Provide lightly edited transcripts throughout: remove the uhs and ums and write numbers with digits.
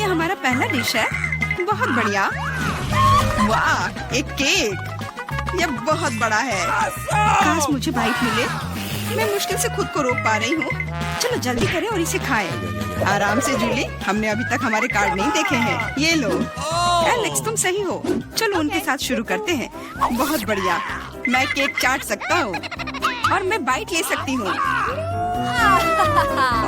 हमारा पहला डिश है। बहुत बढ़िया। वाह, एक केक। यह बहुत बड़ा है। काश मुझे बाइट मिले। मैं मुश्किल से खुद को रोक पा रही हूँ। चलो जल्दी करें और इसे खाएं। आराम से जूली, हमने अभी तक हमारे कार्ड नहीं देखे हैं। ये लो। एलेक्स, तुम सही हो। चलो उनके साथ शुरू करते हैं। बहुत बढ़िया। मैं केक चाट सकता हूँ और मैं बाइट ले सकती हूँ।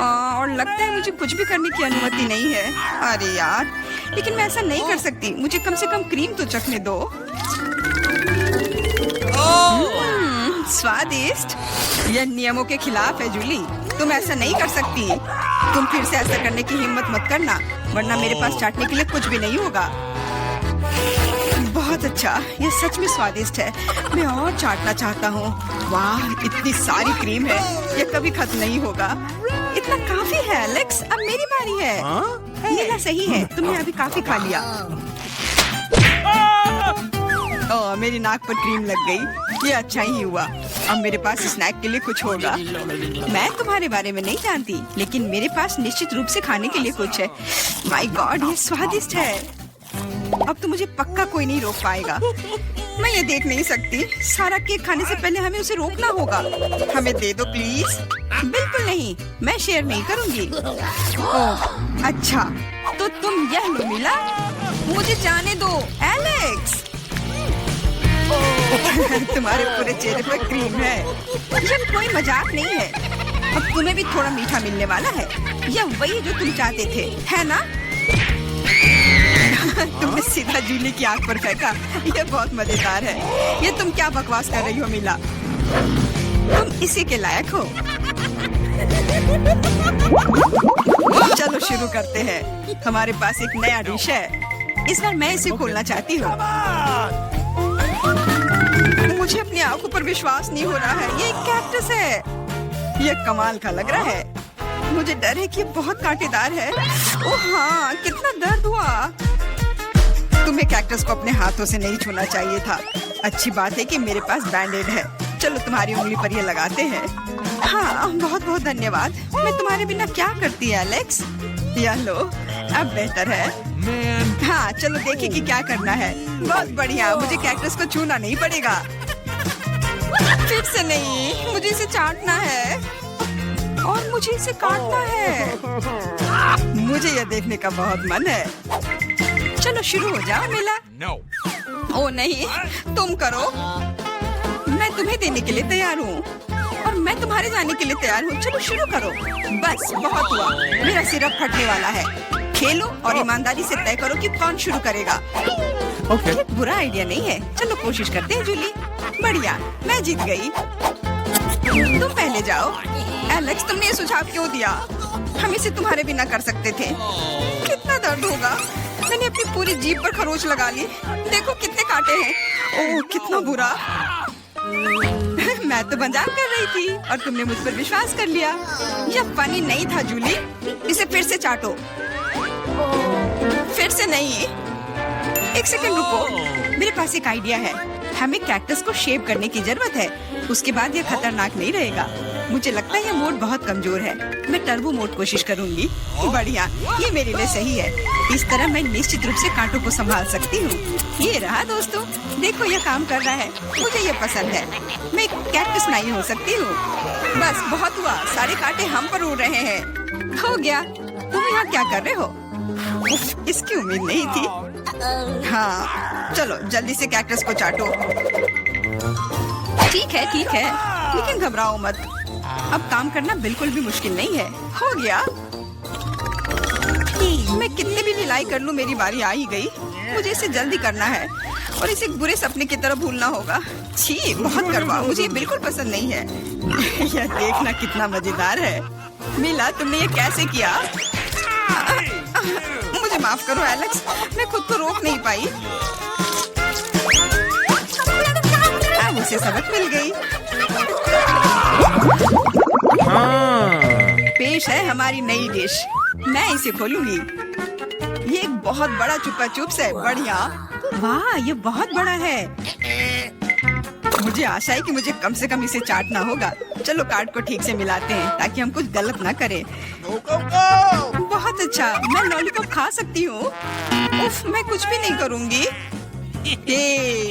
और लगता है मुझे कुछ भी करने की अनुमति नहीं है। अरे यार, लेकिन मैं ऐसा नहीं कर सकती। मुझे कम से कम क्रीम तो चखने दो। स्वादिष्ट। यह नियमों के खिलाफ है जूली। तुम ऐसा नहीं कर सकती। तुम फिर से ऐसा करने की हिम्मत मत करना, वरना मेरे पास चाटने के लिए कुछ भी नहीं होगा। बहुत अच्छा, यह सच में स्वादिष्ट है। मैं और चाटना चाहता हूँ। वाह, इतनी सारी क्रीम है। यह कभी खत्म नहीं होगा। इतना काफी है एलेक्स। अब मेरी बारी है। नीला सही है, तुमने अभी काफी खा लिया। ओह, मेरी नाक पर क्रीम लग गई। ये अच्छा ही हुआ। अब मेरे पास स्नैक के लिए कुछ होगा। मैं तुम्हारे बारे में नहीं जानती, लेकिन मेरे पास निश्चित रूप से खाने के लिए कुछ है। माय गॉड, ये स्वादिष्ट है। अब तो मुझे पक्का कोई नहीं रोक पाएगा। मैं ये देख नहीं सकती। सारा केक खाने से पहले हमें उसे रोकना होगा। हमें दे दो प्लीज। बिल्कुल नहीं, मैं शेयर नहीं करूंगी। ओह, अच्छा, तो तुम यह लो मिला। मुझे जाने दो एलेक्स। तुम्हारे पूरे चेहरे पर क्रीम है। ये कोई मजाक नहीं है। अब तुम्हें भी थोड़ा मीठा मिलने वाला है। यह वही जो तुम चाहते थे, है ना? तुमने सीधा जूली की आंख पर फेंका। यह बहुत मजेदार है। ये तुम क्या बकवास कर रही हो मिला? तुम इसी के लायक हो। चलो शुरू करते हैं। हमारे पास एक नया डिश है। इस बार मैं इसे खोलना चाहती हूँ। मुझे अपनी आंखों पर विश्वास नहीं हो रहा है। ये एक कैक्टस है। ये कमाल का लग रहा है। मुझे डर है कि ये बहुत कांटेदार है। ओह हाँ, कितना दर्द हुआ। तुम्हें कैक्टस को अपने हाथों से नहीं छूना चाहिए था। अच्छी बात है कि मेरे पास बैंडेड है। चलो तुम्हारी उंगली पर ये लगाते हैं। हाँ, बहुत बहुत धन्यवाद। मैं तुम्हारे बिना क्या करती है एलेक्स? यह लो, अब बेहतर है। हाँ, चलो देखें कि क्या करना है। बहुत बढ़िया, मुझे कैक्टस को छूना नहीं पड़ेगा। फिर से नहीं, मुझे इसे चाटना है और मुझे इसे काटना है। मुझे यह देखने का बहुत मन है। चलो शुरू हो जाओ मिला। ओ नहीं, तुम करो। मैं तुम्हें देने के लिए तैयार हूँ और मैं तुम्हारे जाने के लिए तैयार हूँ। चलो शुरू करो। बस बहुत हुआ, मेरा सिर अब फटने वाला है। खेलो और ईमानदारी से तय करो कि कौन शुरू करेगा। ये बुरा आइडिया नहीं है। चलो कोशिश करते हैं जूली। बढ़िया, मैं जीत गई। तुम पहले जाओ। एलेक्स, तुमने ये सुझाव क्यों दिया? हम इसे तुम्हारे बिना कर सकते थे। कितना दर्द होगा। मैंने अपनी पूरी जीभ पर खरोच लगा ली। देखो कितने कांटे हैं। ओह, कितना बुरा। मैं तो मजाक कर रही थी और तुमने मुझ पर विश्वास कर लिया। यह फनी नहीं था जूली। इसे फिर से चाटो। फिर से नहीं। एक सेकंड रुको, मेरे पास एक आइडिया है। हमें कैक्टस को शेप करने की जरूरत है। उसके बाद यह खतरनाक नहीं रहेगा। मुझे लगता है यह मोड बहुत कमजोर है। मैं टर्बो मोड कोशिश करूंगी। बढ़िया, ये मेरे लिए सही है। इस तरह मैं निश्चित रूप से कांटों को संभाल सकती हूँ। ये रहा दोस्तों, देखो यह काम कर रहा है। मुझे ये पसंद है। मैं एक कैक्टस नहीं हो सकती हूँ। बस बहुत हुआ, सारे कांटे हम पर उड़ रहे हैं। हो गया। तुम यहाँ क्या कर रहे हो? इसकी उम्मीद नहीं थी। हाँ, चलो जल्दी से कैक्टस को चाटो। ठीक है, लेकिन घबराओ मत। अब काम करना बिल्कुल भी मुश्किल नहीं है। हो गया। मैं कितने भी ढिलाई कर लूं, मेरी बारी आ ही गई। मुझे इसे जल्दी करना है और इसे बुरे सपने की तरह भूलना होगा। छी, बहुत करवाओ। मुझे ये बिल्कुल पसंद नहीं है। यह देखना कितना मजेदार है। मिला, तुमने ये कैसे किया? मुझे माफ करो एलेक्स, मैं खुद को रोक नहीं पाई। अब उसे सबक मिल गई। पेश है हमारी नई डिश। मैं इसे खोलूंगी। ये एक बहुत बड़ा चुपा चुप्स है। बढ़िया। वाह, ये बहुत बड़ा है। मुझे आशा है कि मुझे कम से कम इसे चाटना होगा। चलो कार्ड को ठीक से मिलाते हैं ताकि हम कुछ गलत ना करें। बहुत अच्छा, मैं लॉलीपॉप खा सकती हूँ। उफ, मैं कुछ भी नहीं करूँगी।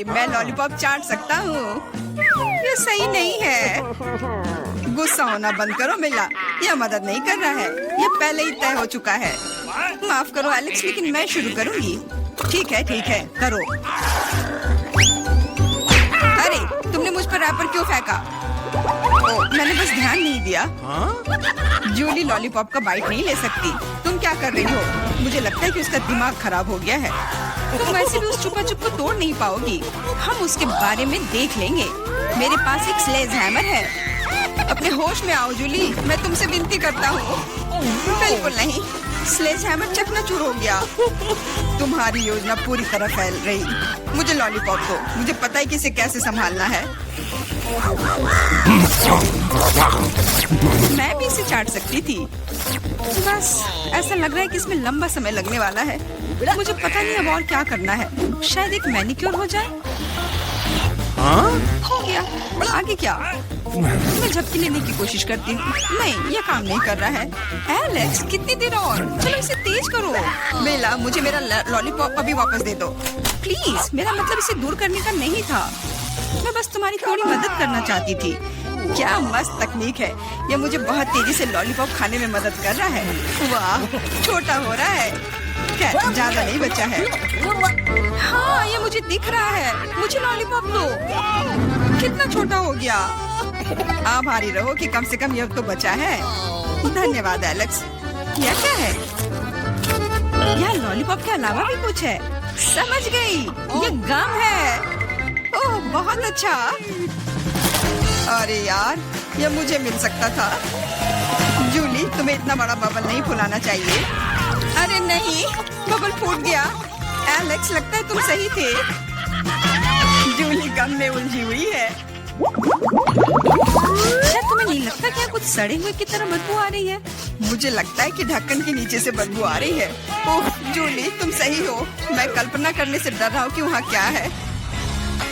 मैं लॉलीपॉप चाट सकता हूँ। ये सही नहीं है। गुस्सा होना बंद करो मिला, यह मदद नहीं कर रहा है। यह पहले ही तय हो चुका है। माफ करो एलेक्स, लेकिन मैं शुरू करूँगी। ठीक है, करो। अरे, तुमने मुझ पर रैपर क्यों फेंका? मैंने बस ध्यान नहीं दिया। जूली लॉलीपॉप का बाइट नहीं ले सकती। तुम क्या कर रही हो? मुझे लगता है कि उसका दिमाग खराब हो गया है। तुम वैसे भी उस चुपा चुप को तोड़ नहीं पाओगी। हम उसके बारे में देख लेंगे। मेरे पास एक स्लेज हैमर है। अपने होश में आओ जूली, मैं तुमसे विनती करता हूँ। बिल्कुल नहीं, स्लेज हैमर चकनाचूर हो गया। तुम्हारी योजना पूरी तरह फैल रही। मुझे लॉलीपॉप दो, मुझे पता है कि इसे कैसे संभालना है। मैं भी इसे चाट सकती थी। बस ऐसा लग रहा है कि इसमें लंबा समय लगने वाला है। मुझे पता नहीं अब और क्या करना है। शायद एक मैनिक्योर हो जाए। हो गया, आगे क्या? मैं झपकी लेने की कोशिश करती हूँ। नहीं, ये काम नहीं कर रहा है। एलेक्स, कितनी देर और? चलो इसे तेज करो। बेला, मुझे मेरा लॉलीपॉप अभी वापस दे दो प्लीज। मेरा मतलब इसे दूर करने का नहीं था। मैं बस तुम्हारी थोड़ी मदद करना चाहती थी। क्या मस्त तकनीक है। यह मुझे बहुत तेजी से लॉलीपॉप खाने में मदद कर रहा है। वाह, छोटा हो रहा है। क्या ज्यादा नहीं बचा है? हाँ, ये मुझे दिख रहा है। मुझे लॉलीपॉप दो। कितना छोटा हो गया। आभारी रहो कि कम से कम यह तो बचा है। धन्यवाद एलेक्स। यह क्या है? यह लॉलीपॉप के अलावा भी कुछ है। समझ गई, ये गम है। ओह, बहुत अच्छा। अरे यार, यह मुझे मिल सकता था। जूली, तुम्हें इतना बड़ा बबल नहीं फुलाना चाहिए। अरे नहीं, बबल फूट गया। एलेक्स, लगता है तुम सही थे। जूली गम में उलझी हुई है। क्या तुम्हें नहीं लगता क्या कुछ सड़े हुए की तरह बदबू आ रही है? मुझे लगता है कि ढक्कन के नीचे से बदबू आ रही है। ओह जूली, तुम सही हो। मैं कल्पना करने से डर रहा हूँ कि वहाँ क्या है।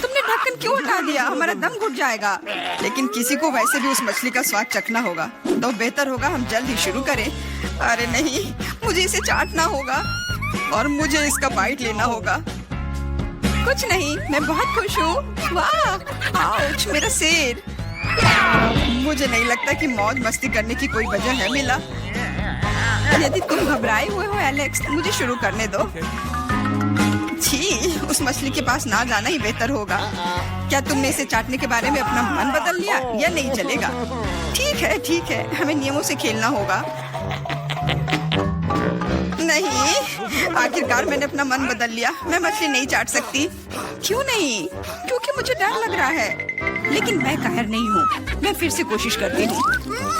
तुमने ढक्कन क्यों हटा दिया? हमारा दम घुट जाएगा। लेकिन किसी को वैसे भी उस मछली का स्वाद चखना होगा, तो बेहतर होगा हम जल्द ही शुरू करें। अरे नहीं, मुझे इसे चाटना होगा और मुझे इसका बाइट लेना होगा। कुछ नहीं, मैं बहुत खुश हूँ। वाह, आउच, मेरा सिर। मुझे नहीं लगता कि मौज मस्ती करने की कोई वजह है मिला। यदि तुम घबराए हुए हो एलेक्स, मुझे शुरू करने दो। छी, उस मछली के पास ना जाना ही बेहतर होगा। क्या तुमने इसे चाटने के बारे में अपना मन बदल लिया? या नहीं चलेगा? ठीक है, हमें नियमों से खेलना होगा। नहीं, आखिरकार मैंने अपना मन बदल लिया। मैं मछली नहीं चाट सकती। क्यों नहीं? क्योंकि मुझे डर लग रहा है। लेकिन मैं कायर नहीं हूँ। मैं फिर से कोशिश करती हूँ।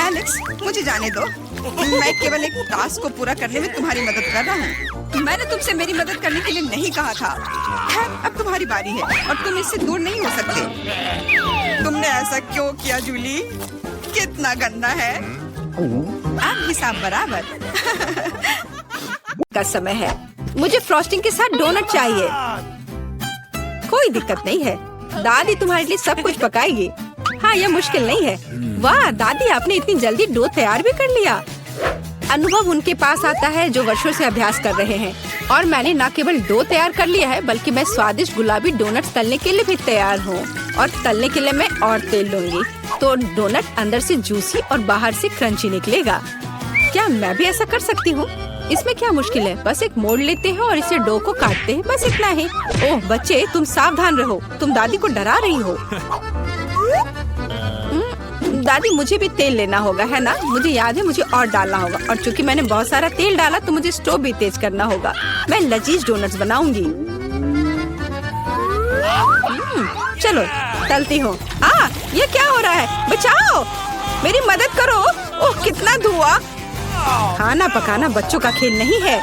एलेक्स, मुझे जाने दो। मैं केवल एक टास्क को पूरा करने में तुम्हारी मदद कर रहा हूँ। मैंने तुमसे मेरी मदद करने के लिए नहीं कहा था। खैर, अब तुम्हारी बारी है और तुम इससे दूर नहीं हो सकते। तुमने ऐसा क्यों किया जूली? कितना गंदा है। अब हिसाब बराबर। का समय है। मुझे फ्रॉस्टिंग के साथ डोनट चाहिए। कोई दिक्कत नहीं है, दादी तुम्हारे लिए सब कुछ पकाएगी। हाँ, यह मुश्किल नहीं है। वाह दादी, आपने इतनी जल्दी डो तैयार भी कर लिया। अनुभव उनके पास आता है जो वर्षों से अभ्यास कर रहे हैं। और मैंने न केवल डो तैयार कर लिया है, बल्कि मैं स्वादिष्ट गुलाबी डोनट्स तलने के लिए भी तैयार हूँ। और तलने के लिए मैं और तेल लूंगी, तो डोनट अंदर से जूसी और बाहर से क्रंची निकलेगा। क्या मैं भी ऐसा कर सकती हूँ? इसमें क्या मुश्किल है? बस एक मोड़ लेते हैं और इसे डो को काटते हैं, बस इतना ही। ओह बच्चे, तुम सावधान रहो, तुम दादी को डरा रही हो। दादी, मुझे भी तेल लेना होगा, है ना? मुझे याद है, मुझे और डालना होगा। और चूंकि मैंने बहुत सारा तेल डाला, तो मुझे स्टोव भी तेज करना होगा। मैं लजीज डोनट्स बनाऊंगी। चलो तलती हूँ। ये क्या हो रहा है? बचाओ, मेरी मदद करो। ओह कितना धुआं। खाना पकाना बच्चों का खेल नहीं है।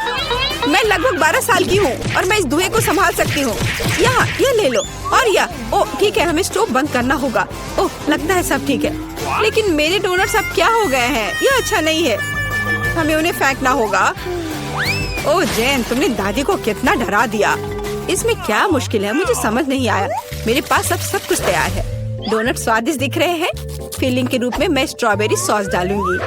मैं लगभग 12 साल की हूँ और मैं इस धुएं को संभाल सकती हूँ। यहाँ ये ले लो। और ओह ठीक है, हमें स्टोव बंद करना होगा। ओह लगता है सब ठीक है। लेकिन मेरे डोनट्स अब क्या हो गए हैं? ये अच्छा नहीं है, हमें उन्हें फेंकना होगा। ओह जैन, तुमने दादी को कितना डरा दिया। इसमें क्या मुश्किल है? मुझे समझ नहीं आया। मेरे पास अब सब कुछ तैयार है। डोनट स्वादिष्ट दिख रहे हैं। फिलिंग के रूप में मैं स्ट्रॉबेरी सॉस डालूंगी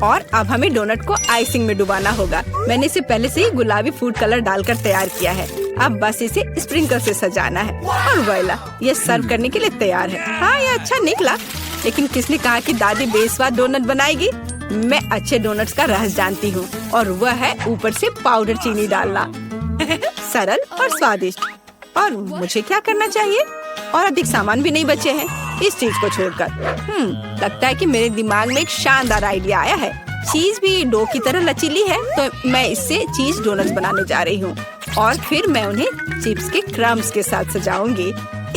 और अब हमें डोनट को आइसिंग में डुबाना होगा। मैंने इसे पहले से ही गुलाबी फूड कलर डालकर तैयार किया है। अब बस इसे स्प्रिंकल से सजाना है और वोइला, ये सर्व करने के लिए तैयार है। हाँ, ये अच्छा निकला, लेकिन किसने कहा कि दादी बेस्वाद डोनट बनाएगी? मैं अच्छे डोनट्स का राज जानती हूँ और वह है ऊपर से पाउडर चीनी डालना। सरल और स्वादिष्ट। और मुझे क्या करना चाहिए? और अधिक सामान भी नहीं बचे हैं इस चीज को छोड़कर। लगता है कि मेरे दिमाग में एक शानदार आइडिया आया है। चीज भी डो की तरह लचीली है, तो मैं इससे चीज डोनट्स बनाने जा रही हूँ और फिर मैं उन्हें चिप्स के क्रम्स के साथ सजाऊंगी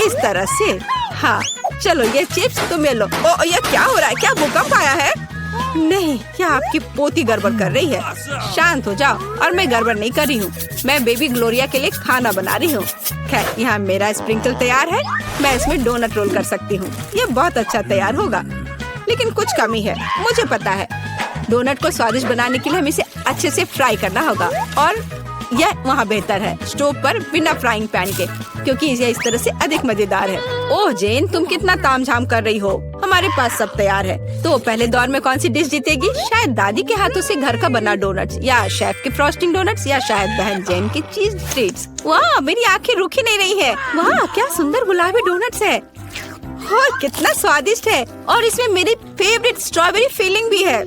इस तरह से। हाँ, चलो ये चिप्स तुम लो। ओ, ये क्या हो रहा है? क्या भूकंप आया है? नहीं, क्या आपकी पोती गड़बड़ कर रही है? शांत हो जाओ। और मैं गड़बड़ नहीं कर रही हूँ, मैं बेबी ग्लोरिया के लिए खाना बना रही हूँ। खैर, यहाँ मेरा स्प्रिंकल तैयार है। मैं इसमें डोनट रोल कर सकती हूँ। ये बहुत अच्छा तैयार होगा, लेकिन कुछ कमी है, मुझे पता है। डोनट को स्वादिष्ट बनाने के लिए हमें इसे अच्छे से फ्राई करना होगा और यह वहाँ बेहतर है स्टोव पर बिना फ्राइंग पैन के, क्योंकि यह इस तरह से अधिक मजेदार है। ओह जेन, तुम कितना तामझाम कर रही हो। हमारे पास सब तैयार है। तो पहले दौर में कौन सी डिश जीतेगी? शायद दादी के हाथों से घर का बना डोनट्स, या शेफ के फ्रॉस्टिंग डोनट्स, या शायद बहन जेन की चीज ट्रीट्स। वाह, मेरी आंखें रुकी नहीं रही है। वाह, क्या सुंदर गुलाबी डोनट्स है। और कितना स्वादिष्ट है, और इसमें मेरी फेवरेट स्ट्रॉबेरी फिलिंग भी है।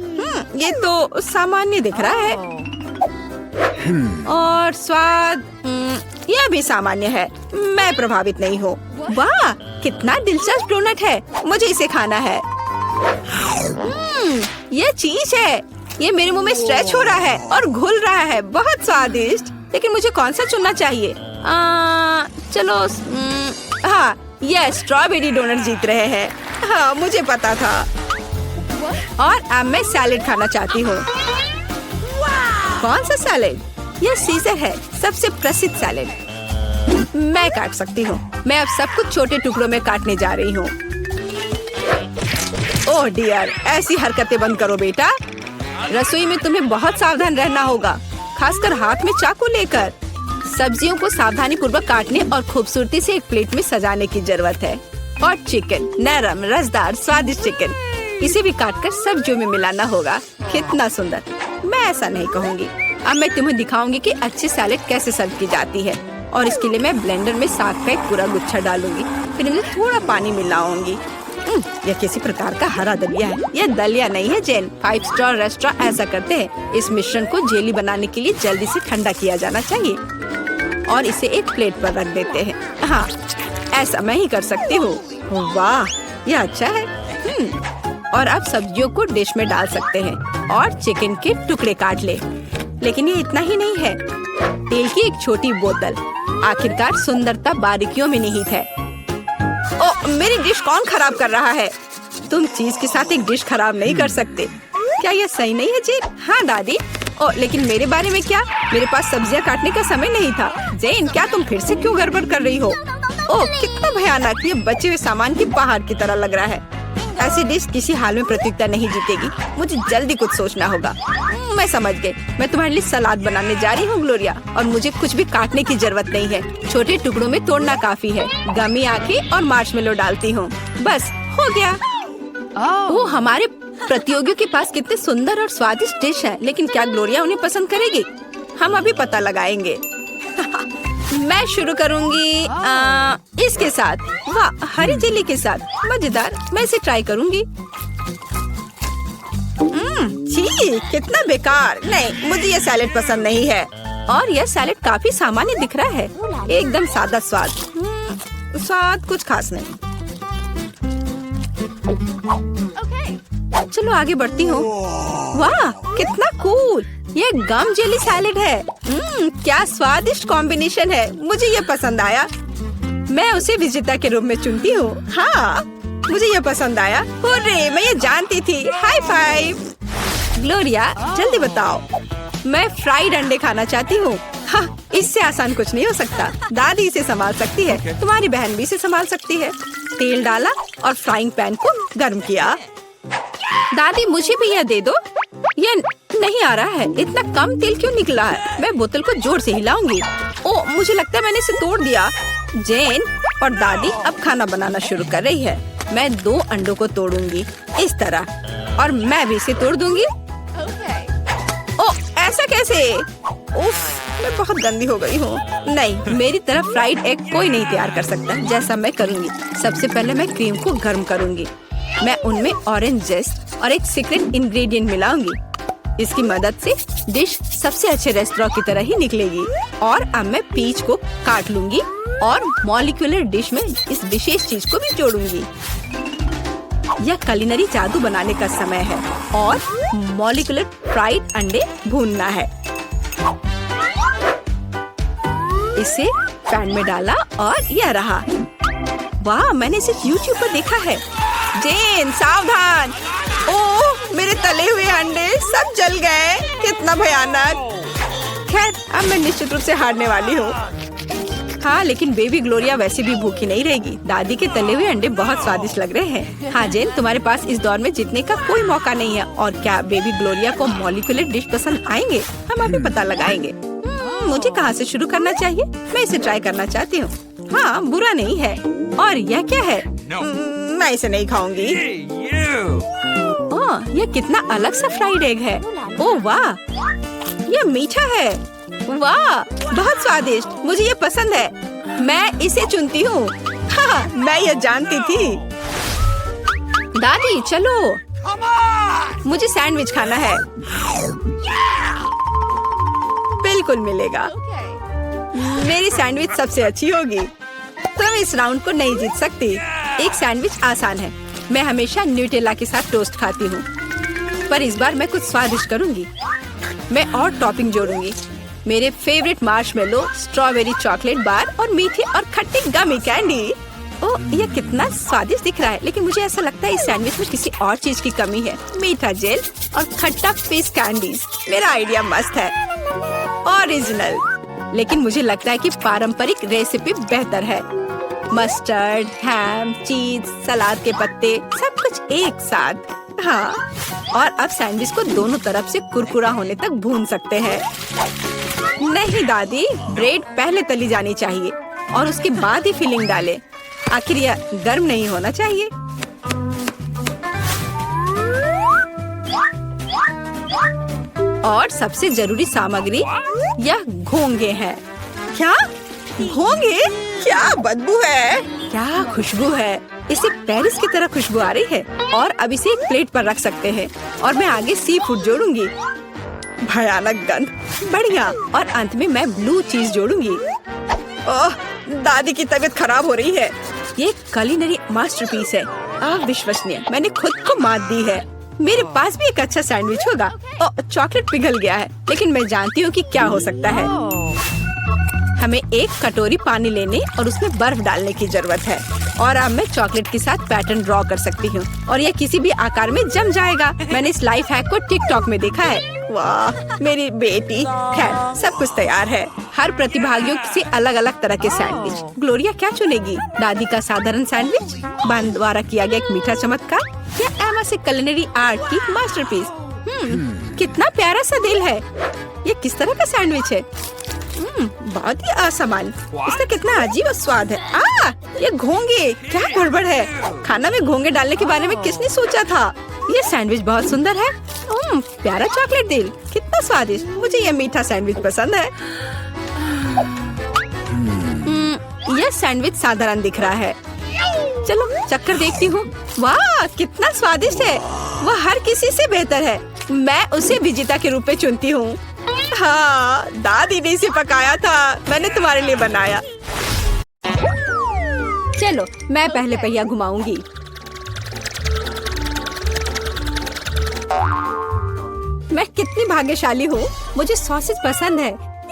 ये तो सामान्य दिख रहा है और स्वाद यह भी सामान्य है। मैं प्रभावित नहीं हूँ। वाह, कितना दिलचस्प डोनट है, मुझे इसे खाना है। ये चीज है, ये मेरे मुंह में स्ट्रेच हो रहा है और घुल रहा है। बहुत स्वादिष्ट, लेकिन मुझे कौन सा चुनना चाहिए? चलो, हाँ, ये स्ट्रॉबेरी डोनट जीत रहे हैं। हाँ, मुझे पता था। और अब मैं सैलेड खाना चाहती हूँ। कौन सा सैलेड? यह सीजर है, सबसे प्रसिद्ध सैलेड। मैं काट सकती हूँ। मैं अब सब कुछ छोटे टुकड़ों में काटने जा रही हूँ। ओह डियर, ऐसी हरकतें बंद करो बेटा। रसोई में तुम्हें बहुत सावधान रहना होगा, खासकर हाथ में चाकू लेकर। सब्जियों को सावधानी पूर्वक काटने और खूबसूरती से एक प्लेट में सजाने की जरूरत है। और चिकन, नरम, रसदार, स्वादिष्ट चिकन, इसे भी काटकर सब्जियों में मिलाना होगा। कितना सुंदर। मैं ऐसा नहीं कहूँगी। अब मैं तुम्हें दिखाऊंगी कि अच्छी सैलेड कैसे सर्व की जाती है। और इसके लिए मैं ब्लेंडर में साग का एक पूरा गुच्छा डालूंगी, फिर इनमें थोड़ा पानी मिलाऊंगी। यह किसी प्रकार का हरा दलिया है। यह दलिया नहीं है जेन, 5 स्टार रेस्टोरेंट ऐसा करते हैं। इस मिश्रण को जेली बनाने के लिए जल्दी से ठंडा किया जाना चाहिए और इसे एक प्लेट पर रख देते हैं। हाँ, ऐसा मैं ही कर सकती हूँ। वाह, यह अच्छा है। और अब सब्जियों को डिश में डाल सकते हैं और चिकन के टुकड़े काट ले। लेकिन ये इतना ही नहीं है। तेल की एक छोटी बोतल, आखिरकार सुंदरता बारीकियों में निहित है। ओ, मेरी डिश कौन खराब कर रहा है? तुम चीज के साथ एक डिश खराब नहीं कर सकते। क्या यह सही नहीं है जेन? हाँ दादी। ओ, लेकिन मेरे बारे में क्या? मेरे पास सब्जियां काटने का समय नहीं था। जेन, क्या तुम फिर से क्यों गड़बड़ कर रही हो? ओह, कितना भयानक। ये बचे हुए सामान की पहाड़ की तरह लग रहा है। ऐसी डिश किसी हाल में प्रतियोगिता नहीं जीतेगी। मुझे जल्दी कुछ सोचना होगा। मैं समझ गई। मैं तुम्हारे लिए सलाद बनाने जा रही हूँ ग्लोरिया, और मुझे कुछ भी काटने की जरूरत नहीं है। छोटे टुकड़ों में तोड़ना काफी है। गमी आंखें और मार्शमेलो डालती हूँ। बस हो गया। वो हमारे प्रतियोगियों के पास कितने सुंदर और स्वादिष्ट डिश है, लेकिन क्या ग्लोरिया उन्हें पसंद करेगी? हम अभी पता लगाएंगे। मैं शुरू करूंगी इसके साथ। वाह, हरी जेली के साथ, मजेदार। मैं इसे ट्राई करूंगी। छी, कितना बेकार। नहीं, मुझे ये सैलेड पसंद नहीं है। और यह सैलेड काफी सामान्य दिख रहा है, एकदम सादा स्वाद। स्वाद कुछ खास नहीं। चलो आगे बढ़ती हूँ। वाह, कितना कूल। ये गम जेली सैलेड है। क्या स्वादिष्ट कॉम्बिनेशन है। मुझे ये पसंद आया। मैं उसे विजेता के रूप में चुनती हूँ। हाँ, मुझे ये पसंद आया। हुर्रे, मैं ये जानती थी। High five. ग्लोरिया, जल्दी बताओ। मैं फ्राइड अंडे खाना चाहती हूँ। हाँ, इससे आसान कुछ नहीं हो सकता। दादी इसे संभाल सकती है। तुम्हारी बहन भी इसे संभाल सकती है। तेल डाला और फ्राइंग पैन को गर्म किया। दादी, मुझे भी यह दे दो। यह नहीं आ रहा है। इतना कम तेल क्यों निकला है? मैं बोतल को जोर से हिलाऊंगी। ओह, मुझे लगता है मैंने इसे तोड़ दिया। जेन और दादी अब खाना बनाना शुरू कर रही है। मैं 2 अंडों को तोड़ूंगी इस तरह और मैं भी इसे तोड़ दूंगी। ओ, ऐसा कैसे? उफ, मैं बहुत गंदी हो गई हूँ। नहीं, मेरी तरह फ्राइड एग कोई नहीं तैयार कर सकता जैसा मैं करूँगी। सबसे पहले मैं क्रीम को गर्म करूँगी। मैं उनमें ऑरेंज जेस्ट और एक सीक्रेट इंग्रेडिएंट मिलाऊंगी। इसकी मदद से डिश सबसे अच्छे रेस्टोरेंट की तरह ही निकलेगी। और अब मैं पीच को काट लूंगी और मॉलिक्यूलर डिश में इस विशेष चीज को भी जोड़ूंगी। यह कुलिनरी जादू बनाने का समय है और मॉलिक्यूलर फ्राइड अंडे भूनना है। इसे पैन में डाला और यह रहा। वाह, मैंने इसे YouTube पर देखा है। जेन, सावधान! ओह, मेरे तले हुए अंडे सब जल गए। कितना भयानक। खैर, अब मैं निश्चित रूप से हारने वाली हूँ। हाँ, लेकिन बेबी ग्लोरिया वैसे भी भूखी नहीं रहेगी। दादी के तले हुए अंडे बहुत स्वादिष्ट लग रहे हैं। हाँ जेन, तुम्हारे पास इस दौर में जीतने का कोई मौका नहीं है। और क्या बेबी ग्लोरिया को मॉलिक्यूलर डिश पसंद आएंगे? हम अभी पता लगाएंगे। मुझे कहाँ से शुरू करना चाहिए? मैं इसे ट्राई करना चाहती हूँ। हाँ, बुरा नहीं है। और यह क्या है? मैं इसे नहीं खाऊंगी। ओह, यह कितना अलग सा फ्राइड एग है। ओह वाह, यह मीठा है। वाह, बहुत स्वादिष्ट। मुझे ये पसंद है। मैं इसे चुनती हूँ। हाँ, मैं ये जानती थी। दादी चलो, मुझे सैंडविच खाना है। बिल्कुल मिलेगा। मेरी सैंडविच सबसे अच्छी होगी। तुम इस राउंड को नहीं जीत सकती। एक सैंडविच आसान है। मैं हमेशा न्यूटेला के साथ टोस्ट खाती हूँ, पर इस बार मैं कुछ स्वादिष्ट करूँगी। मैं और टॉपिंग जोड़ूंगी। मेरे favourite marshmallow, strawberry chocolate bar और मीठी और खट्टी गमी कैंडी। ओह, यह कितना स्वादिष्ट दिख रहा है, लेकिन मुझे ऐसा लगता है इस सैंडविच में किसी और चीज की कमी है। मीठा जेल और खट्टा फिश कैंडीज। मेरा आइडिया मस्त है, ओरिजिनल। लेकिन मुझे लगता है कि पारंपरिक रेसिपी बेहतर है। मस्टर्ड, हैम, चीज, सलाद के पत्ते, सब कुछ एक साथ। हाँ, और अब सैंडविच को दोनों तरफ से कुरकुरा होने तक भून सकते हैं। नहीं दादी, ब्रेड पहले तली जानी चाहिए और उसके बाद ही फिलिंग डालें। आखिर यह गर्म नहीं होना चाहिए। और सबसे जरूरी सामग्री यह घोंगे हैं। क्या घोंगे? क्या बदबू है, क्या खुशबू है। इसे पेरिस की तरह खुशबू आ रही है। और अब इसे एक प्लेट पर रख सकते हैं और मैं आगे सी फूड जोड़ूंगी। भयानक गंध, बढ़िया। और अंत में मैं ब्लू चीज जोड़ूंगी। ओह, दादी की तबीयत खराब हो रही है। ये कुलिनरी मास्टरपीस है, अविश्वसनीय। मैंने खुद को मात दी है। मेरे पास भी एक अच्छा सैंडविच होगा। ओह, चॉकलेट पिघल गया है, लेकिन मैं जानती हूँ कि क्या हो सकता है। हमें एक कटोरी पानी लेने और उसमें बर्फ डालने की जरूरत है। और अब मैं चॉकलेट के साथ पैटर्न ड्रॉ कर सकती हूँ और यह किसी भी आकार में जम जाएगा। मैंने इस लाइफ हैक को टिकटॉक में देखा है। वाह, मेरी बेटी। खैर, सब कुछ तैयार है। हर प्रतिभागियों से अलग अलग तरह के सैंडविच। ग्लोरिया क्या चुनेगी? दादी का साधारण सैंडविच, बन द्वारा किया गया एक मीठा चमत्कार, या एमा से कुलिनरी आर्ट की मास्टरपीस? कितना प्यारा सा दिल है। ये किस तरह का सैंडविच है? बहुत ही असामान्य। इसका कितना अजीब स्वाद है। ये घोंगे, क्या गड़बड़ है? खाना में घोंगे डालने के बारे में किसने सोचा था? ये सैंडविच बहुत सुंदर है। प्यारा चॉकलेट दिल, कितना स्वादिष्ट। मुझे ये मीठा सैंडविच पसंद है। यह सैंडविच साधारण दिख रहा है। चलो चक्कर देखती हूँ। वाह, कितना स्वादिष्ट है। वह हर किसी से बेहतर है। मैं उसे विजेता के रूप में चुनती हूँ। हाँ, दादी ने इसे पकाया था, मैंने तुम्हारे लिए बनाया। चलो, मैं पहले पहिया घुमाऊंगी। मैं कितनी भाग्यशाली हूँ। मुझे सॉसेज पसंद है।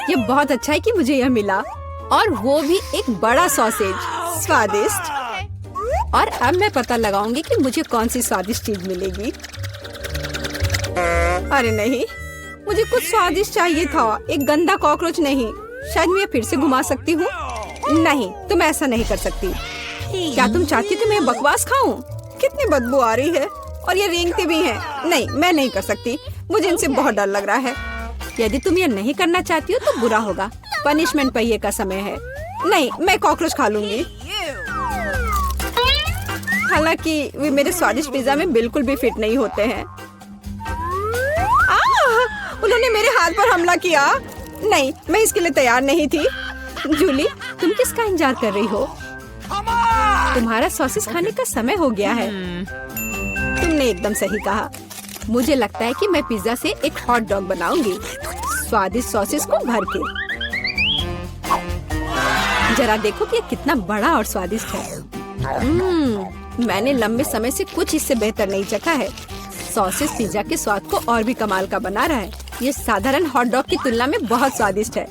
ये बहुत अच्छा है कि मुझे यह मिला, और वो भी एक बड़ा सॉसेज। स्वादिष्ट। और अब मैं पता लगाऊंगी कि मुझे कौन सी स्वादिष्ट चीज मिलेगी। अरे नहीं, मुझे कुछ स्वादिष्ट चाहिए था, एक गंदा कॉकरोच नहीं। शायद मैं फिर से घुमा सकती हूँ। नहीं, तुम ऐसा नहीं कर सकती। क्या तुम चाहती थी मैं बकवास खाऊं? कितनी बदबू आ रही है और ये रेंगते भी हैं। नहीं, मैं नहीं कर सकती। मुझे इनसे बहुत डर लग रहा है। यदि तुम ये नहीं करना चाहती हो तो बुरा होगा। पनिशमेंट पहिए का समय है। नहीं, मैं कॉकरोच खा लूंगी। हालांकि वे मेरे स्वादिष्ट पिज्जा में बिल्कुल भी फिट नहीं होते हैं। उन्होंने मेरे हाथ पर हमला किया। नहीं, मैं इसके लिए तैयार नहीं थी। जूली, तुम किसका इंतजार कर रही हो? तुम्हारा सॉसेस खाने का समय हो गया है। तुमने एकदम सही कहा। मुझे लगता है कि मैं पिज्जा से एक हॉट डॉग बनाऊंगी, स्वादिष्ट सॉसेस को भर के। जरा देखो कि ये कितना बड़ा और स्वादिष्ट है। मैंने लंबे समय से कुछ इससे बेहतर नहीं चखा है। सॉसेस पिज्जा के स्वाद को और भी कमाल का बना रहा है। ये साधारण हॉट डॉग की तुलना में बहुत स्वादिष्ट है।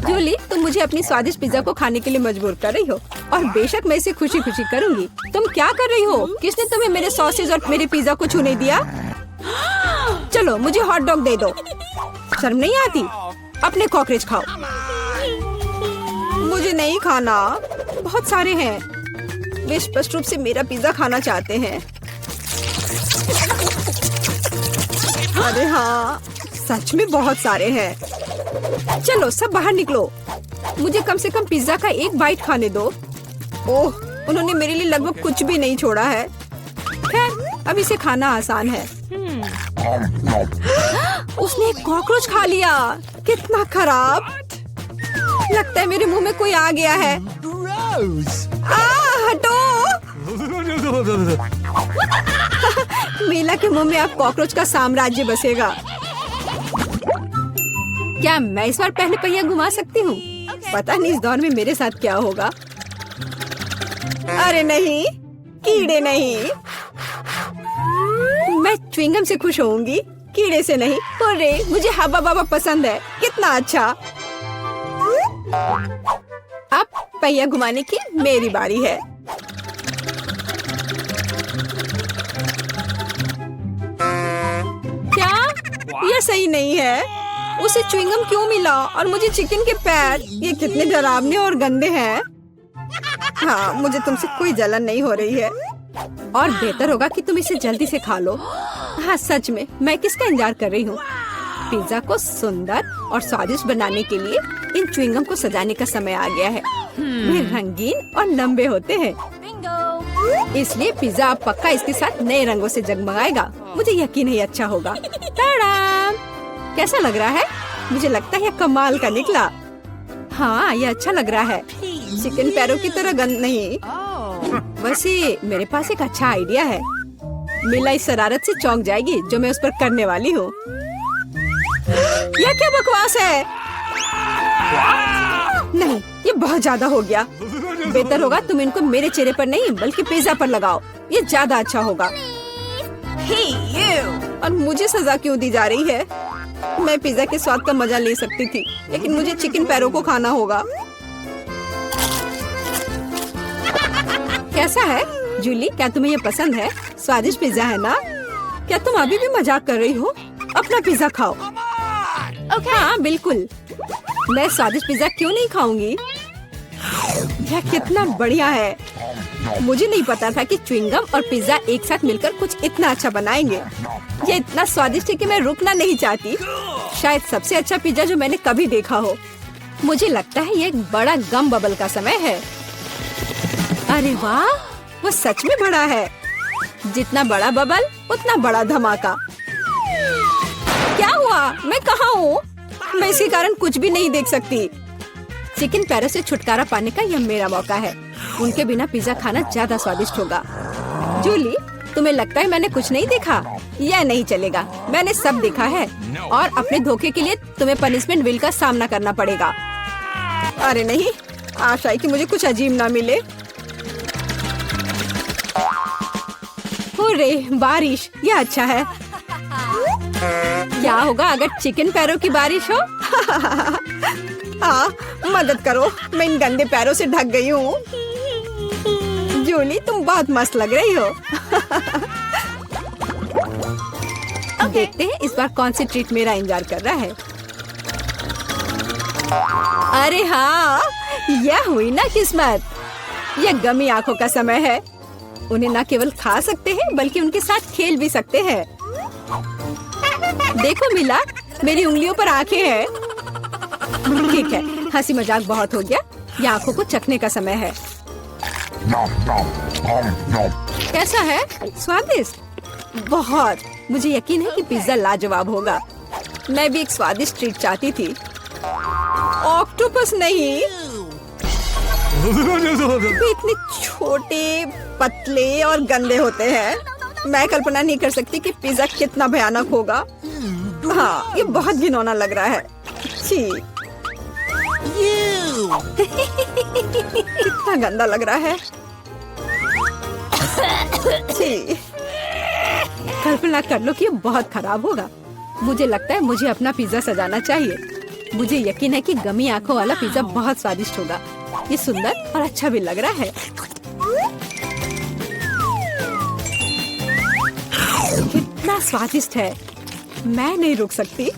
जूली, तुम मुझे अपनी स्वादिष्ट पिज्जा को खाने के लिए मजबूर कर रही हो और बेशक मैं इसे खुशी खुशी करूंगी। तुम क्या कर रही हो? किसने तुम्हें मेरे सॉसेज और मेरे पिज्जा को छूने दिया? चलो मुझे हॉट डॉग दे दो। शर्म नहीं आती? अपने कॉकरोच खाओ। मुझे नहीं खाना, बहुत सारे हैं। वे स्पष्ट रूप से मेरा पिज्जा खाना चाहते हैं। अरे हाँ, सच में बहुत सारे हैं। चलो सब बाहर निकलो, मुझे कम से कम पिज्जा का एक बाइट खाने दो। ओह, उन्होंने मेरे लिए लगभग कुछ भी नहीं छोड़ा है। खैर, अब इसे खाना आसान है। उसने एक कॉकरोच खा लिया। कितना खराब। लगता है मेरे मुंह में कोई आ गया है। हटो। मीला के मुंह में अब कॉकरोच का साम्राज्य बसेगा। क्या मैं इस बार पहले पहिया घुमा सकती हूँ? पता नहीं इस दौर में मेरे साथ क्या होगा। अरे नहीं, कीड़े नहीं। मैं च्युइंगम से खुश होऊंगी, कीड़े से नहीं। अरे मुझे हब्बा बाबा पसंद है। कितना अच्छा। अब पहिया घुमाने की मेरी बारी है। क्या यह सही नहीं है? उसे च्युइंगम क्यों मिला और मुझे चिकन के पैर? ये कितने डरावने और गंदे हैं। हाँ, मुझे तुमसे कोई जलन नहीं हो रही है और बेहतर होगा कि तुम इसे जल्दी से खा लो। हाँ सच में, मैं किसका इंतजार कर रही हूँ? पिज्जा को सुंदर और स्वादिष्ट बनाने के लिए इन च्युइंगम को सजाने का समय आ गया है। वे रंगीन और लंबे होते हैं, इसलिए पिज्जा अब पक्का इसके साथ नए रंगों से जगमगाएगा। मुझे यकीन है अच्छा होगा। टाडाम! कैसा लग रहा है? मुझे लगता है यह कमाल का निकला। हाँ, यह अच्छा लग रहा है। चिकन पैरों की तरह गंद नहीं। वैसे मेरे पास एक अच्छा आइडिया है। मीला इस शरारत से चौंक जाएगी जो मैं उस पर करने वाली हूँ। यह क्या बकवास है? नहीं, ये बहुत ज्यादा हो गया। बेहतर होगा तुम इनको मेरे चेहरे पर नहीं बल्कि पिज्जा पर लगाओ। ये ज्यादा अच्छा होगा। और मुझे सजा क्यों दी जा रही है? मैं पिज्जा के स्वाद का मजा ले सकती थी, लेकिन मुझे चिकन पैरों को खाना होगा। कैसा है जूली? क्या तुम्हें ये पसंद है? स्वादिष्ट पिज्जा है ना? क्या तुम अभी भी मजाक कर रही हो? अपना पिज्जा खाओ। हाँ बिल्कुल, मैं स्वादिष्ट पिज्जा क्यों नहीं खाऊंगी? यह कितना बढ़िया है। मुझे नहीं पता था कि च्युइंगम और पिज्जा एक साथ मिलकर कुछ इतना अच्छा बनाएंगे। ये इतना स्वादिष्ट है कि मैं रुकना नहीं चाहती। शायद सबसे अच्छा पिज्जा जो मैंने कभी देखा हो। मुझे लगता है ये एक बड़ा गम बबल का समय है। अरे वाह, वो सच में बड़ा है। जितना बड़ा बबल उतना बड़ा धमाका। क्या हुआ? मैं कहाँ हूँ? मैं इसके कारण कुछ भी नहीं देख सकती। चिकन पैरों से छुटकारा पाने का यह मेरा मौका है। उनके बिना पिज्जा खाना ज्यादा स्वादिष्ट होगा। जूली, तुम्हें लगता है मैंने कुछ नहीं देखा? यह नहीं चलेगा, मैंने सब देखा है और अपने धोखे के लिए तुम्हें पनिशमेंट बिल का सामना करना पड़ेगा। अरे नहीं, आशा है कि मुझे कुछ अजीब ना मिले। हुर्रे, बारिश, यह अच्छा है। क्या होगा अगर चिकन पैरों की बारिश हो? हाँ, मदद करो, मैं इन गंदे पैरों से ढक गई हूँ। जूली, तुम बहुत मस्त लग रही हो। देखते हैं इस बार कौन सी ट्रीट मेरा इंतजार कर रहा है। अरे हाँ, यह हुई ना किस्मत। यह गमी आंखों का समय है। उन्हें न केवल खा सकते हैं बल्कि उनके साथ खेल भी सकते हैं। देखो मिला, मेरी उंगलियों पर आंखें हैं। ठीक है, हंसी मजाक बहुत हो गया। ये आंखों को चखने का समय है। कैसा है? स्वादिष्ट? बहुत। मुझे यकीन है कि पिज्जा लाजवाब होगा। मैं भी एक स्वादिष्ट ट्रीट चाहती थी। ऑक्टोपस नहीं। वे इतने छोटे, पतले और गंदे होते हैं। मैं कल्पना नहीं कर सकती कि पिज्जा कितना भयानक होगा। हाँ, ये बहुत घिनौना लग रहा है। छी। कितना गंदा लग रहा है। छी। कल्पना कर लो कि ये बहुत खराब होगा। मुझे लगता है मुझे अपना पिज्जा सजाना चाहिए। मुझे यकीन है कि गमी आंखों वाला पिज्जा बहुत स्वादिष्ट होगा। ये सुंदर और अच्छा भी लग रहा है। कितना स्वादिष्ट है। मैं नहीं रुक सकती।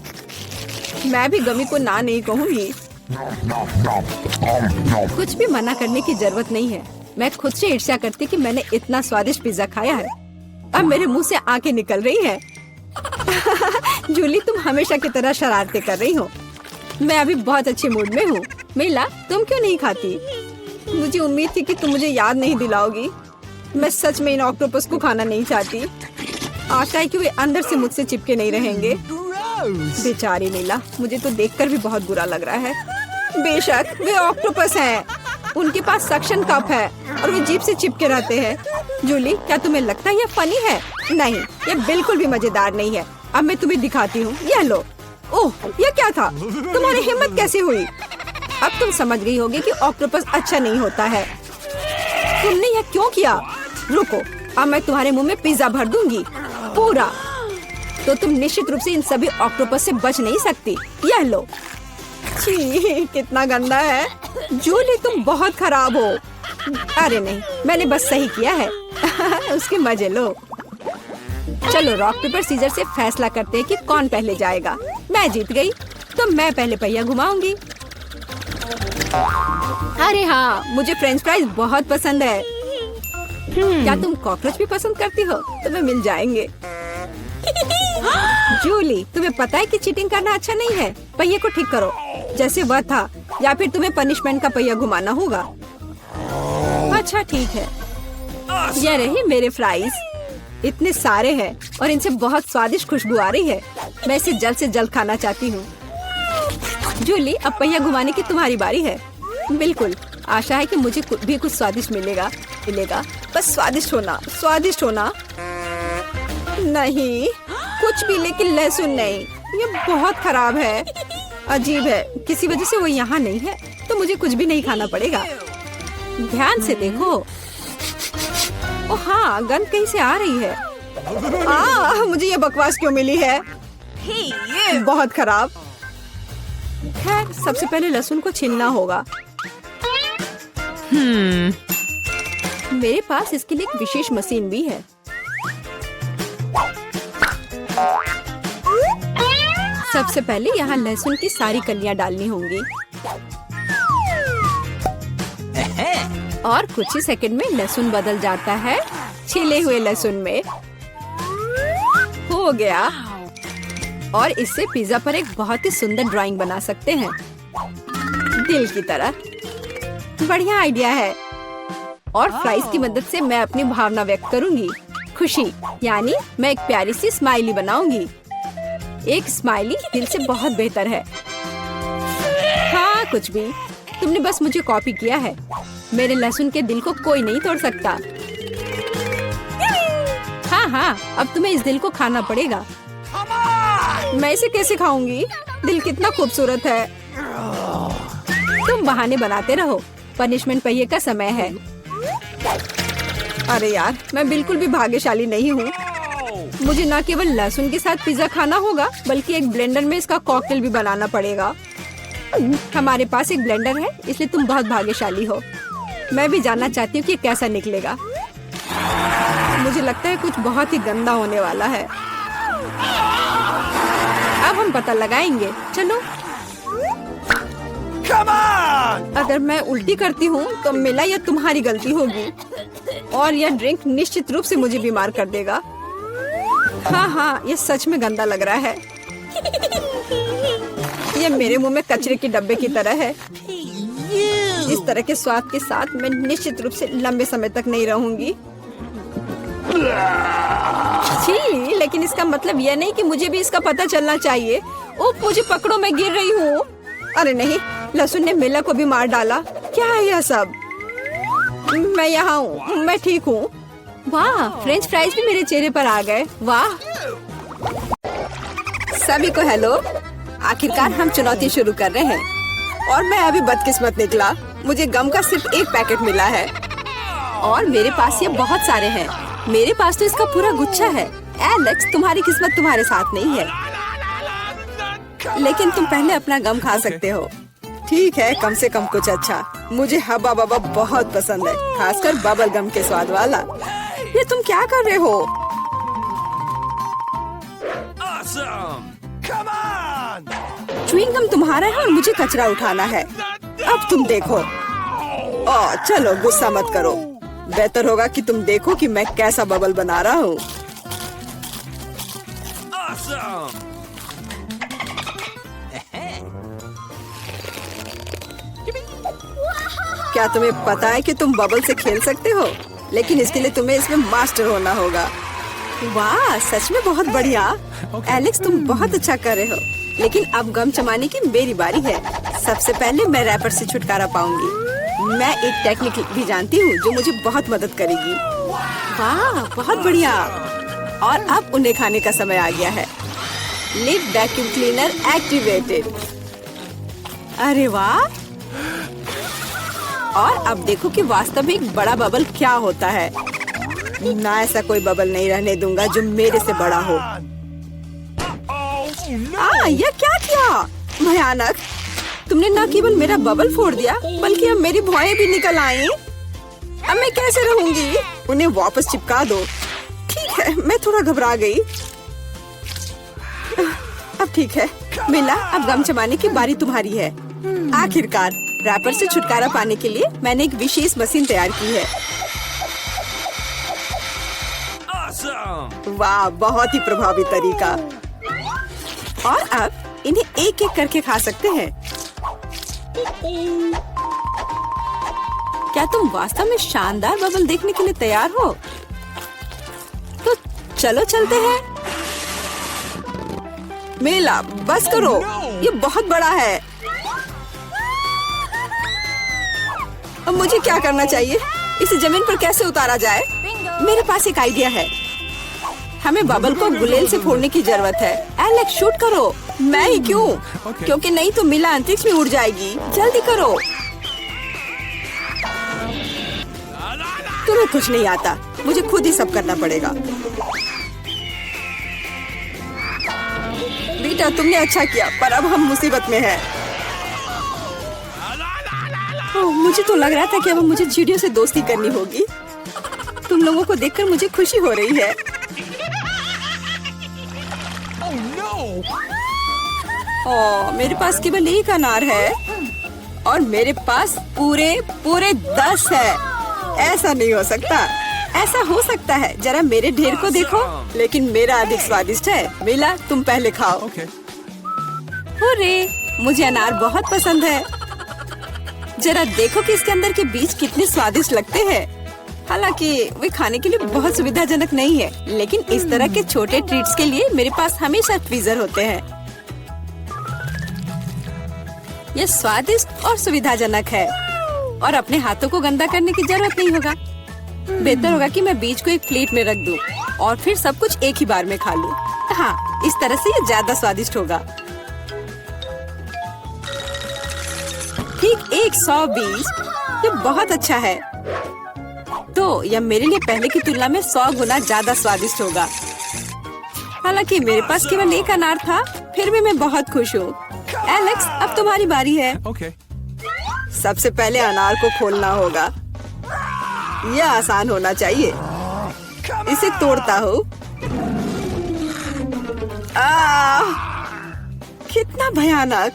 मैं भी गमी को ना नहीं कहूँगी। कुछ भी मना करने की जरूरत नहीं है। मैं खुद से ईर्ष्या करती कि मैंने इतना स्वादिष्ट पिज्जा खाया है। अब मेरे मुंह से आंखें निकल रही है। जूली, तुम हमेशा की तरह शरारतें कर रही हो। मैं अभी बहुत अच्छे मूड में हूँ। मिला, तुम क्यों नहीं खाती? मुझे उम्मीद थी कि तुम मुझे याद नहीं दिलाओगी। मैं सच में इन ऑक्टोपस को खाना नहीं चाहती। आशा है कि वे अंदर से मुझसे चिपके नहीं रहेंगे। बेचारी मिला, मुझे तो देखकर भी बहुत बुरा लग रहा है। बेशक वे ऑक्टोपस हैं। उनके पास सक्शन कप है और वे जीभ से चिपके रहते हैं। जूली, क्या तुम्हें लगता है ये फनी है? नहीं, ये बिल्कुल भी मजेदार नहीं है। अब मैं तुम्हें दिखाती हूँ। यह लो। ओह, ये क्या था? तुम्हारी हिम्मत कैसे हुई? अब तुम समझ गई होगी कि ऑक्टोपस अच्छा नहीं होता है। तुमने यह क्यों किया? रुको, अब मैं तुम्हारे मुंह में पिज्जा भर दूंगी, पूरा। तो तुम निश्चित रूप से इन सभी ऑक्टोपस से बच नहीं सकती। यह लो। छी, कितना गंदा है। जूली, तुम बहुत खराब हो। अरे नहीं, मैंने बस सही किया है। उसके मजे लो। चलो रॉक पेपर सीजर से फैसला करते हैं कि कौन पहले जाएगा। मैं जीत गई, तो मैं पहले पहिया घुमाऊंगी। अरे हाँ, मुझे फ्रेंच फ्राइज बहुत पसंद है। क्या तुम कॉकरोच भी पसंद करती हो? तुम्हें मिल जाएंगे। जूली, तुम्हें पता है कि चीटिंग करना अच्छा नहीं है। पहिए को ठीक करो जैसे वह था, या फिर तुम्हें पनिशमेंट का पहिया घुमाना होगा। अच्छा ठीक है। ये रही मेरे फ्राइज। इतने सारे हैं और इनसे बहुत स्वादिष्ट खुशबू आ रही है। मैं इसे जल्द से जल्द खाना चाहती हूँ। जूली, अब पहिया घुमाने की तुम्हारी बारी है। बिल्कुल, आशा है कि मुझे भी कुछ स्वादिष्ट मिलेगा। बस स्वादिष्ट होना, स्वादिष्ट होना। नहीं, कुछ भी, लेकिन लहसुन नहीं। ये बहुत खराब है। अजीब है, किसी वजह से वो यहाँ नहीं है, तो मुझे कुछ भी नहीं खाना पड़ेगा। ध्यान से देखो। ओ हाँ, गंध कहीं से आ रही है। मुझे ये बकवास क्यों मिली है? बहुत खराब। खैर, सबसे पहले लहसुन को छीलना होगा। मेरे पास इसके लिए एक विशेष मशीन भी है। सबसे पहले यहाँ लहसुन की सारी कलियां डालनी होंगी और कुछ ही सेकंड में लहसुन बदल जाता है छिले हुए लहसुन में। हो गया। और इससे पिज्जा पर एक बहुत ही सुंदर ड्राइंग बना सकते हैं, दिल की तरह। बढ़िया आइडिया है। और फ्राइज की मदद से मैं अपनी भावना व्यक्त करूंगी। खुशी, यानी मैं एक प्यारी सी स्माइली बनाऊंगी। एक स्माइली दिल से बहुत बेहतर है। हाँ, कुछ भी, तुमने बस मुझे कॉपी किया है। मेरे लहसुन के दिल को कोई नहीं तोड़ सकता। हाँ, अब तुम्हें इस दिल को खाना पड़ेगा। मैं इसे कैसे खाऊंगी? दिल कितना खूबसूरत है। तुम बहाने बनाते रहो। पनिशमेंट पहिए का समय है। अरे यार, मैं बिल्कुल भी भाग्यशाली नहीं हूँ। मुझे न केवल लहसुन के साथ पिज्जा खाना होगा, बल्कि एक ब्लेंडर में इसका कॉकटेल भी बनाना पड़ेगा। हमारे पास एक ब्लेंडर है, इसलिए तुम बहुत भाग्यशाली हो। मैं भी जानना चाहती हूँ कि कैसा निकलेगा। मुझे लगता है कुछ बहुत ही गंदा होने वाला है। अब हम पता लगाएंगे। चलो। अगर मैं उल्टी करती हूँ तो मिला यह तुम्हारी गलती होगी और यह ड्रिंक निश्चित रूप से मुझे बीमार कर देगा। हाँ, यह सच में गंदा लग रहा है। यह मेरे मुंह में कचरे के डब्बे की तरह है। इस तरह के स्वाद के साथ मैं निश्चित रूप से लंबे समय तक नहीं रहूंगी। छी, लेकिन इसका मतलब यह नहीं कि मुझे भी इसका पता चलना चाहिए। ओह, मुझे पकड़ो, मैं गिर रही हूँ। अरे नहीं, लहसुन ने मिला को भी मार डाला। क्या है यह सब? मैं यहाँ हूँ, मैं ठीक हूँ। वाह, फ्रेंच फ्राइज भी मेरे चेहरे पर आ गए। वाह। सभी को हेलो। आखिरकार हम चुनौती शुरू कर रहे हैं और मैं अभी बदकिस्मत निकला। मुझे गम का सिर्फ एक पैकेट मिला है और मेरे पास ये बहुत सारे हैं। मेरे पास तो इसका पूरा गुच्छा है। एलेक्स, तुम्हारी किस्मत तुम्हारे साथ नहीं है, लेकिन तुम पहले अपना गम खा सकते हो। ठीक है, कम से कम कुछ अच्छा। मुझे हब्बा बब्बा बहुत पसंद है, खासकर बबल गम के स्वाद वाला। ये तुम क्या कर रहे हो? च्युइंग गम तुम्हारा है और मुझे कचरा उठाना है। अब तुम देखो। ओह, चलो गुस्सा मत करो। बेहतर होगा कि तुम देखो कि मैं कैसा बबल बना रहा हूँ। क्या तुम्हें पता है कि तुम बबल से खेल सकते हो? लेकिन इसके लिए तुम्हें इसमें मास्टर होना होगा। वाह, सच में बहुत बढ़िया। एलेक्स, तुम बहुत अच्छा कर रहे हो। लेकिन अब गम चबाने की मेरी बारी है। सबसे पहले मैं रैपर से छुटकारा पाऊंगी। मैं एक टेक्निक भी जानती हूँ जो मुझे बहुत मदद करेगी। वाह, बहुत बढ़िया। और अब उन्हें खाने का समय आ गया है। Lid vacuum cleaner activated. अरे वाह। और अब देखो कि वास्तव में एक बड़ा बबल क्या होता है। ना, ऐसा कोई बबल नहीं रहने दूंगा जो मेरे से बड़ा हो। यह क्या किया? भयानक। तुमने न केवल मेरा बबल फोड़ दिया, बल्कि अब मेरी भौएं भी निकल आई। अब मैं कैसे रहूंगी? उन्हें वापस चिपका दो। ठीक है, मैं थोड़ा घबरा गई। अब ठीक है। मिला, अब गम चबाने की बारी तुम्हारी है। आखिरकार रैपर से छुटकारा पाने के लिए मैंने एक विशेष मशीन तैयार की है। वाह, बहुत ही प्रभावी तरीका। और अब इन्हें एक एक करके खा सकते हैं। क्या तुम वास्तव में शानदार बबल देखने के लिए तैयार हो? तो चलो चलते हैं। मेला, बस करो, ये बहुत बड़ा है। अब मुझे क्या करना चाहिए? इसे जमीन पर कैसे उतारा जाए? मेरे पास एक आइडिया है। हमें बबल को गुलेल से फोड़ने की जरूरत है। एलेक्स, शूट करो। मैं ही क्यों? क्योंकि नहीं तो मिला अंतरिक्ष में उड़ जाएगी। जल्दी करो। तुम्हें कुछ नहीं आता, मुझे खुद ही सब करना पड़ेगा। बेटा, तुमने अच्छा किया, पर अब हम मुसीबत में हैं। मुझे तो लग रहा था कि अब मुझे चिड़ियों से दोस्ती करनी होगी। तुम लोगों को देखकर मुझे खुशी हो रही है। ओह, मेरे पास केवल एक अनार है और मेरे पास पूरे 10 है। ऐसा नहीं हो सकता। ऐसा हो सकता है। जरा मेरे ढेर को देखो, लेकिन मेरा अधिक स्वादिष्ट है। मिला, तुम पहले खाओ। हुर्रे, मुझे अनार बहुत पसंद है। जरा देखो कि इसके अंदर के बीज कितने स्वादिष्ट लगते हैं। हालांकि वे खाने के लिए बहुत सुविधाजनक नहीं है, लेकिन इस तरह के छोटे ट्रीट्स के लिए मेरे पास हमेशा ट्वीजर होते हैं। यह स्वादिष्ट और सुविधाजनक है और अपने हाथों को गंदा करने की जरूरत नहीं होगा। बेहतर होगा कि मैं बीज को एक प्लेट में रख दूं और फिर सब कुछ एक ही बार में खा लूं। हाँ, इस तरह से ये ज्यादा स्वादिष्ट होगा। ठीक 100 बीज, ये बहुत अच्छा है। तो यह मेरे लिए पहले की तुलना में 100 गुना ज्यादा स्वादिष्ट होगा। हालांकि मेरे पास केवल एक अनार था, फिर भी मैं बहुत खुश हूँ। एलेक्स, अब तुम्हारी बारी है। सबसे पहले अनार को खोलना होगा। यह आसान होना चाहिए। इसे तोड़ता हूँ। कितना भयानक।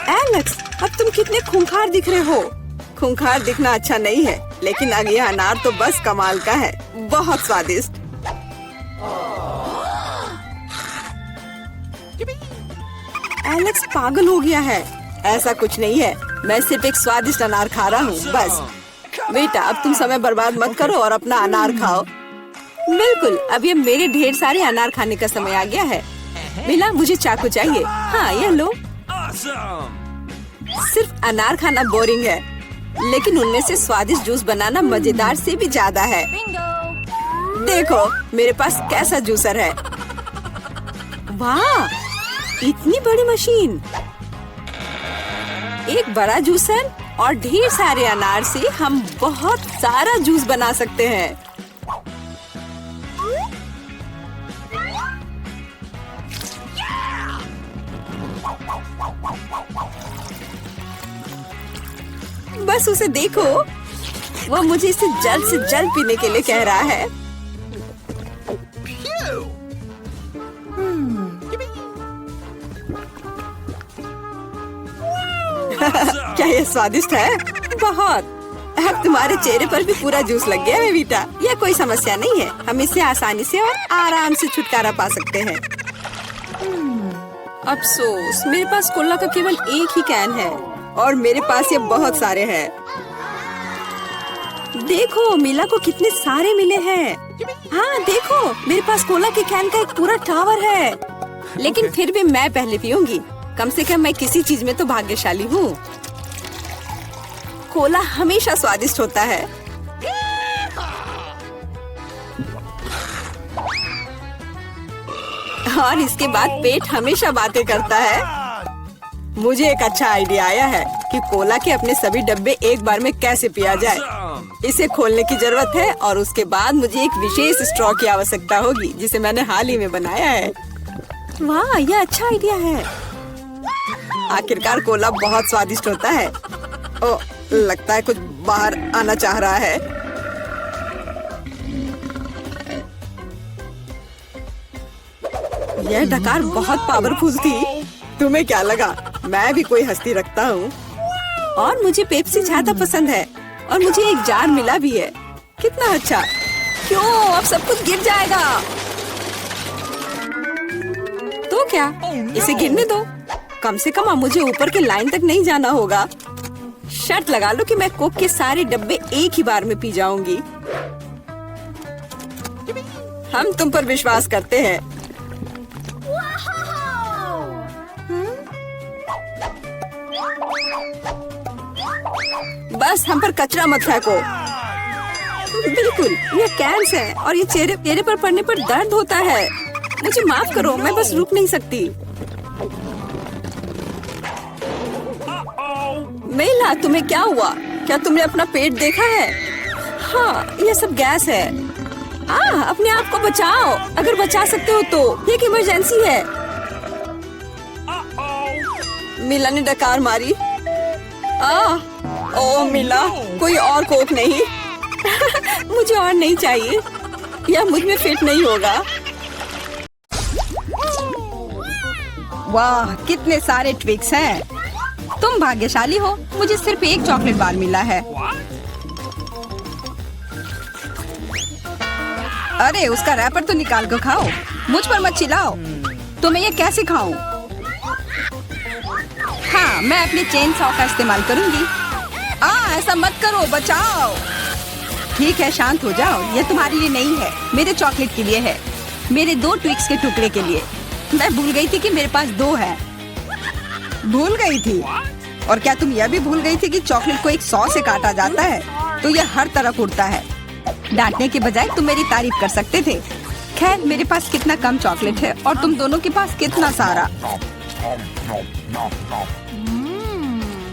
एलेक्स, अब तुम कितने खूंखार दिख रहे हो। खूंखार दिखना अच्छा नहीं है, लेकिन अब यह अनार तो बस कमाल का है। बहुत स्वादिष्ट। एलेक्स पागल हो गया है। ऐसा कुछ नहीं है, मैं सिर्फ एक स्वादिष्ट अनार खा रहा हूँ, बस। बेटा, अब तुम समय बर्बाद मत करो और अपना अनार खाओ। बिल्कुल, अब ये मेरे ढेर सारे अनार खाने का समय आ गया है। मिला, मुझे चाकू चाहिए। हाँ, यह लो। सिर्फ अनार खाना बोरिंग है, लेकिन उनमें से स्वादिष्ट जूस बनाना मजेदार से भी ज्यादा है। देखो मेरे पास कैसा जूसर है। वाह, इतनी बड़ी मशीन। एक बड़ा जूसर और ढेर सारे अनार से हम बहुत सारा जूस बना सकते हैं। बस उसे देखो, वो मुझे इसे जल्द से जल्द पीने के लिए कह रहा है। क्या ये स्वादिष्ट है? बहुत। अब तुम्हारे चेहरे पर भी पूरा जूस लग गया है वीटा। यह कोई समस्या नहीं है, हम इससे आसानी से और आराम से छुटकारा पा सकते हैं। अफसोस, मेरे पास कोला का केवल एक ही कैन है और मेरे पास ये बहुत सारे हैं। देखो मिला को कितने सारे मिले हैं। हाँ देखो, मेरे पास कोला के कैन का एक पूरा टावर है। लेकिन फिर भी मैं पहले पीऊंगी। कम से कम मैं किसी चीज में तो भाग्यशाली हूँ। कोला हमेशा स्वादिष्ट होता है। और इसके बाद पेट हमेशा बातें करता है। मुझे एक अच्छा आइडिया आया है कि कोला के अपने सभी डब्बे एक बार में कैसे पिया जाए। इसे खोलने की जरूरत है और उसके बाद मुझे एक विशेष स्ट्रॉ की आवश्यकता होगी, जिसे मैंने हाल ही में बनाया है। वाह, यह अच्छा आइडिया है। आखिरकार कोला बहुत स्वादिष्ट होता है। ओ, लगता है कुछ बाहर आना चाह रहा है। यह डकार बहुत पावरफुल थी। तुम्हें क्या लगा मैं भी कोई हस्ती रखता हूँ? और मुझे पेप्सी ज्यादा पसंद है और मुझे एक जार मिला भी है। कितना अच्छा। क्यों, अब सब कुछ गिर जाएगा। तो क्या, इसे गिरने दो। कम से कम अब मुझे ऊपर के लाइन तक नहीं जाना होगा। शर्त लगा लो कि मैं कोक के सारे डब्बे एक ही बार में पी जाऊंगी। हम तुम पर विश्वास करते हैं। बस हम पर कचरा मत फेंको। बिल्कुल, ये कैंस है और ये चेहरे पर पड़ने पर दर्द होता है। मुझे माफ करो, मैं बस रुक नहीं सकती। मेला, तुम्हें क्या हुआ? क्या तुमने अपना पेट देखा है? हाँ, ये सब गैस है। अपने आप को बचाओ, अगर बचा सकते हो तो। एक इमरजेंसी है। मिला ने डकार मारी। ओ मिला, कोई और कोक नहीं? मुझे और नहीं चाहिए, यह मुझ में फिट नहीं होगा। वाह, कितने सारे ट्विक्स हैं। तुम भाग्यशाली हो, मुझे सिर्फ एक चॉकलेट बार मिला है। अरे उसका रैपर तो निकाल कर खाओ, मुझ पर मत चिल्लाओ। तो मैं ये कैसे खाऊं? हाँ, मैं अपने चेन सॉ का इस्तेमाल करूंगी। ऐसा मत करो, बचाओ। ठीक है, शांत हो जाओ। यह तुम्हारे लिए नहीं है, मेरे चॉकलेट के लिए है। मेरे 2 ट्विक्स के टुकड़े के लिए। मैं भूल गई थी कि मेरे पास 2 है। भूल गई थी? और क्या तुम यह भी भूल गई थी कि चॉकलेट को एक सॉ से काटा जाता है? तो यह हर तरफ उड़ता है। डांटने के बजाय तुम मेरी तारीफ कर सकते थे। खैर, मेरे पास कितना कम चॉकलेट है और तुम दोनों के पास कितना सारा।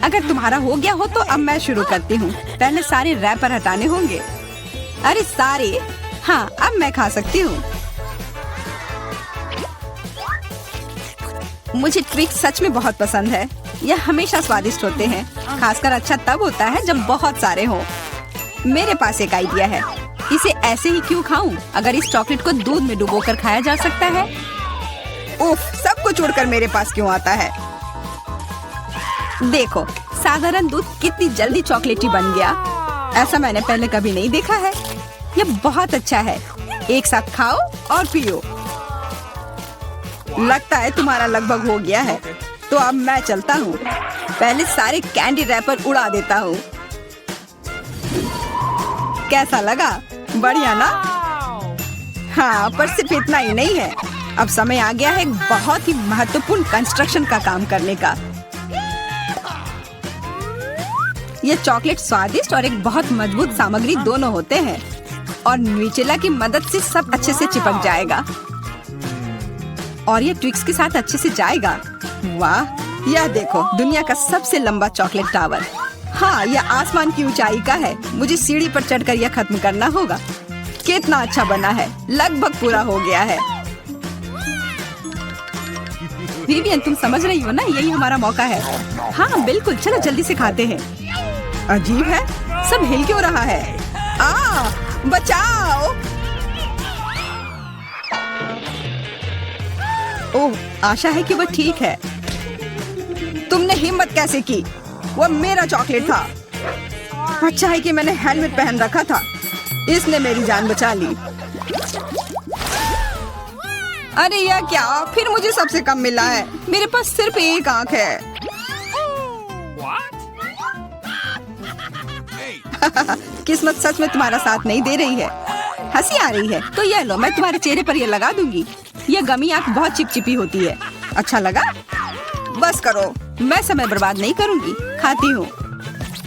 अगर तुम्हारा हो गया हो तो अब मैं शुरू करती हूँ। पहले सारे रैपर हटाने होंगे। अरे सारे? हाँ, अब मैं खा सकती हूँ। मुझे ट्विक्स सच में बहुत पसंद है। यह हमेशा स्वादिष्ट होते हैं। खासकर अच्छा तब होता है जब बहुत सारे हो। मेरे पास एक आइडिया है। इसे ऐसे ही क्यों खाऊं? अगर इस चॉकलेट को दूध में डुबोकर खाया जा सकता है। उफ, सब कुछ उड़कर मेरे पास क्यों आता है? देखो, साधारण दूध कितनी जल्दी चॉकलेटी बन गया। ऐसा मैंने पहले कभी नहीं देखा है। यह बहुत अच्छा है। एक साथ खाओ और पियो। लगता है तुम्हारा लगभग हो गया है, तो अब मैं चलता हूँ। पहले सारे कैंडी रैपर उड़ा देता हूँ। कैसा लगा? बढ़िया ना? हाँ, पर सिर्फ इतना ही नहीं है। अब समय आ गया है एक बहुत ही महत्वपूर्ण कंस्ट्रक्शन का काम करने का। ये चॉकलेट स्वादिष्ट और एक बहुत मजबूत सामग्री दोनों होते हैं और न्यूटेला की मदद से सब अच्छे से चिपक जाएगा और ये ट्विक्स के साथ अच्छे से जाएगा। वाह, यह देखो, दुनिया का सबसे लंबा चॉकलेट टावर। हाँ, यह आसमान की ऊंचाई का है। मुझे सीढ़ी पर चढ़कर यह खत्म करना होगा। कितना अच्छा बना है, लगभग पूरा हो गया है। विवियन, तुम समझ रही हो ना, यही हमारा मौका है। हाँ बिल्कुल, चलो जल्दी से खाते हैं। अजीब है, सब हिल क्यों रहा है? बचाओ! ओह, आशा है कि वह ठीक है। तुमने हिम्मत कैसे की? वह मेरा चॉकलेट था। अच्छा है कि मैंने हेलमेट पहन रखा था। इसने मेरी जान बचा ली। अरे यह क्या? फिर मुझे सबसे कम मिला है। मेरे पास सिर्फ एक आंख है। किस्मत सच में तुम्हारा साथ नहीं दे रही है। हंसी आ रही है तो यह लो, मैं तुम्हारे चेहरे पर यह लगा दूंगी। यह गमी आंख बहुत चिपचिपी होती है। अच्छा लगा? बस करो, मैं समय बर्बाद नहीं करूंगी। खाती हूँ,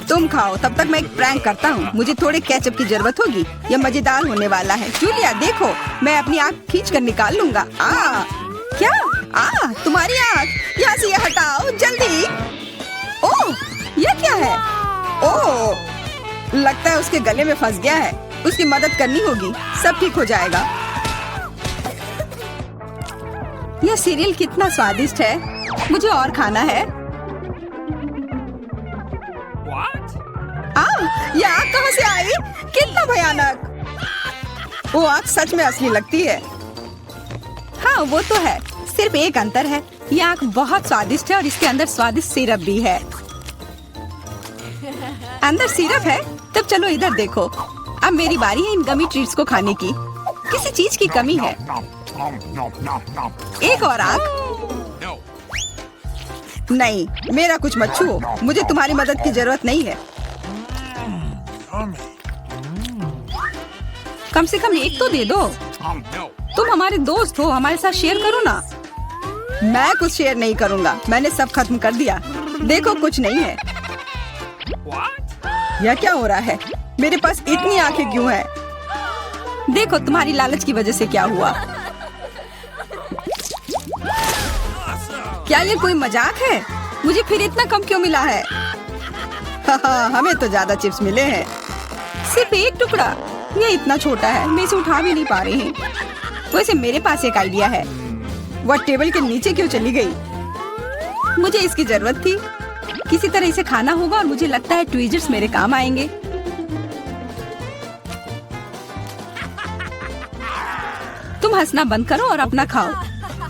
तुम खाओ, तब तक मैं एक प्रैंक करता हूँ। मुझे थोड़े केचप की जरूरत होगी। यह मजेदार होने वाला है। जूलिया देखो, मैं अपनी आँख खींच कर निकाल लूंगा। क्या? तुम्हारी आँख, यहाँ से यह हटाओ जल्दी। ओह, यह क्या है? ओह, लगता है उसके गले में फंस गया है। उसकी मदद करनी होगी, सब ठीक हो जाएगा। यह सीरियल कितना स्वादिष्ट है, मुझे और खाना है। यह आग कहाँ से आई? कितना भयानक! वो आग सच में असली लगती है। हाँ वो तो है, सिर्फ एक अंतर है, यह आग बहुत स्वादिष्ट है और इसके अंदर स्वादिष्ट सिरप भी है। अंदर सिरप है? तब चलो इधर देखो। अब मेरी बारी है इन गमी ट्रीट्स को खाने की। किसी चीज की कमी है। एक और आग? नहीं, मेरा कुछ मत छुओ। मुझे तुम्हारी मदद की जरूरत नहीं है। कम से कम एक तो दे दो। तुम हमारे दोस्त हो, हमारे साथ शेयर करो ना। मैं कुछ शेयर नहीं करूँगा, मैंने सब खत्म कर दिया। देखो कुछ नहीं है। यह क्या हो रहा है? मेरे पास इतनी आंखें क्यों हैं? देखो तुम्हारी लालच की वजह से क्या हुआ। क्या ये कोई मजाक है? मुझे फिर इतना कम क्यों मिला है? हमें तो ज्यादा चिप्स मिले हैं। सिर्फ एक टुकड़ा? ये इतना छोटा है, मैं इसे उठा भी नहीं पा रही हूँ। वैसे मेरे पास एक आइडिया है। वह टेबल के नीचे क्यों चली गई? मुझे इसकी जरूरत थी। किसी तरह इसे खाना होगा और मुझे लगता है ट्वीजर्स मेरे काम आएंगे। तुम हंसना बंद करो और अपना खाओ।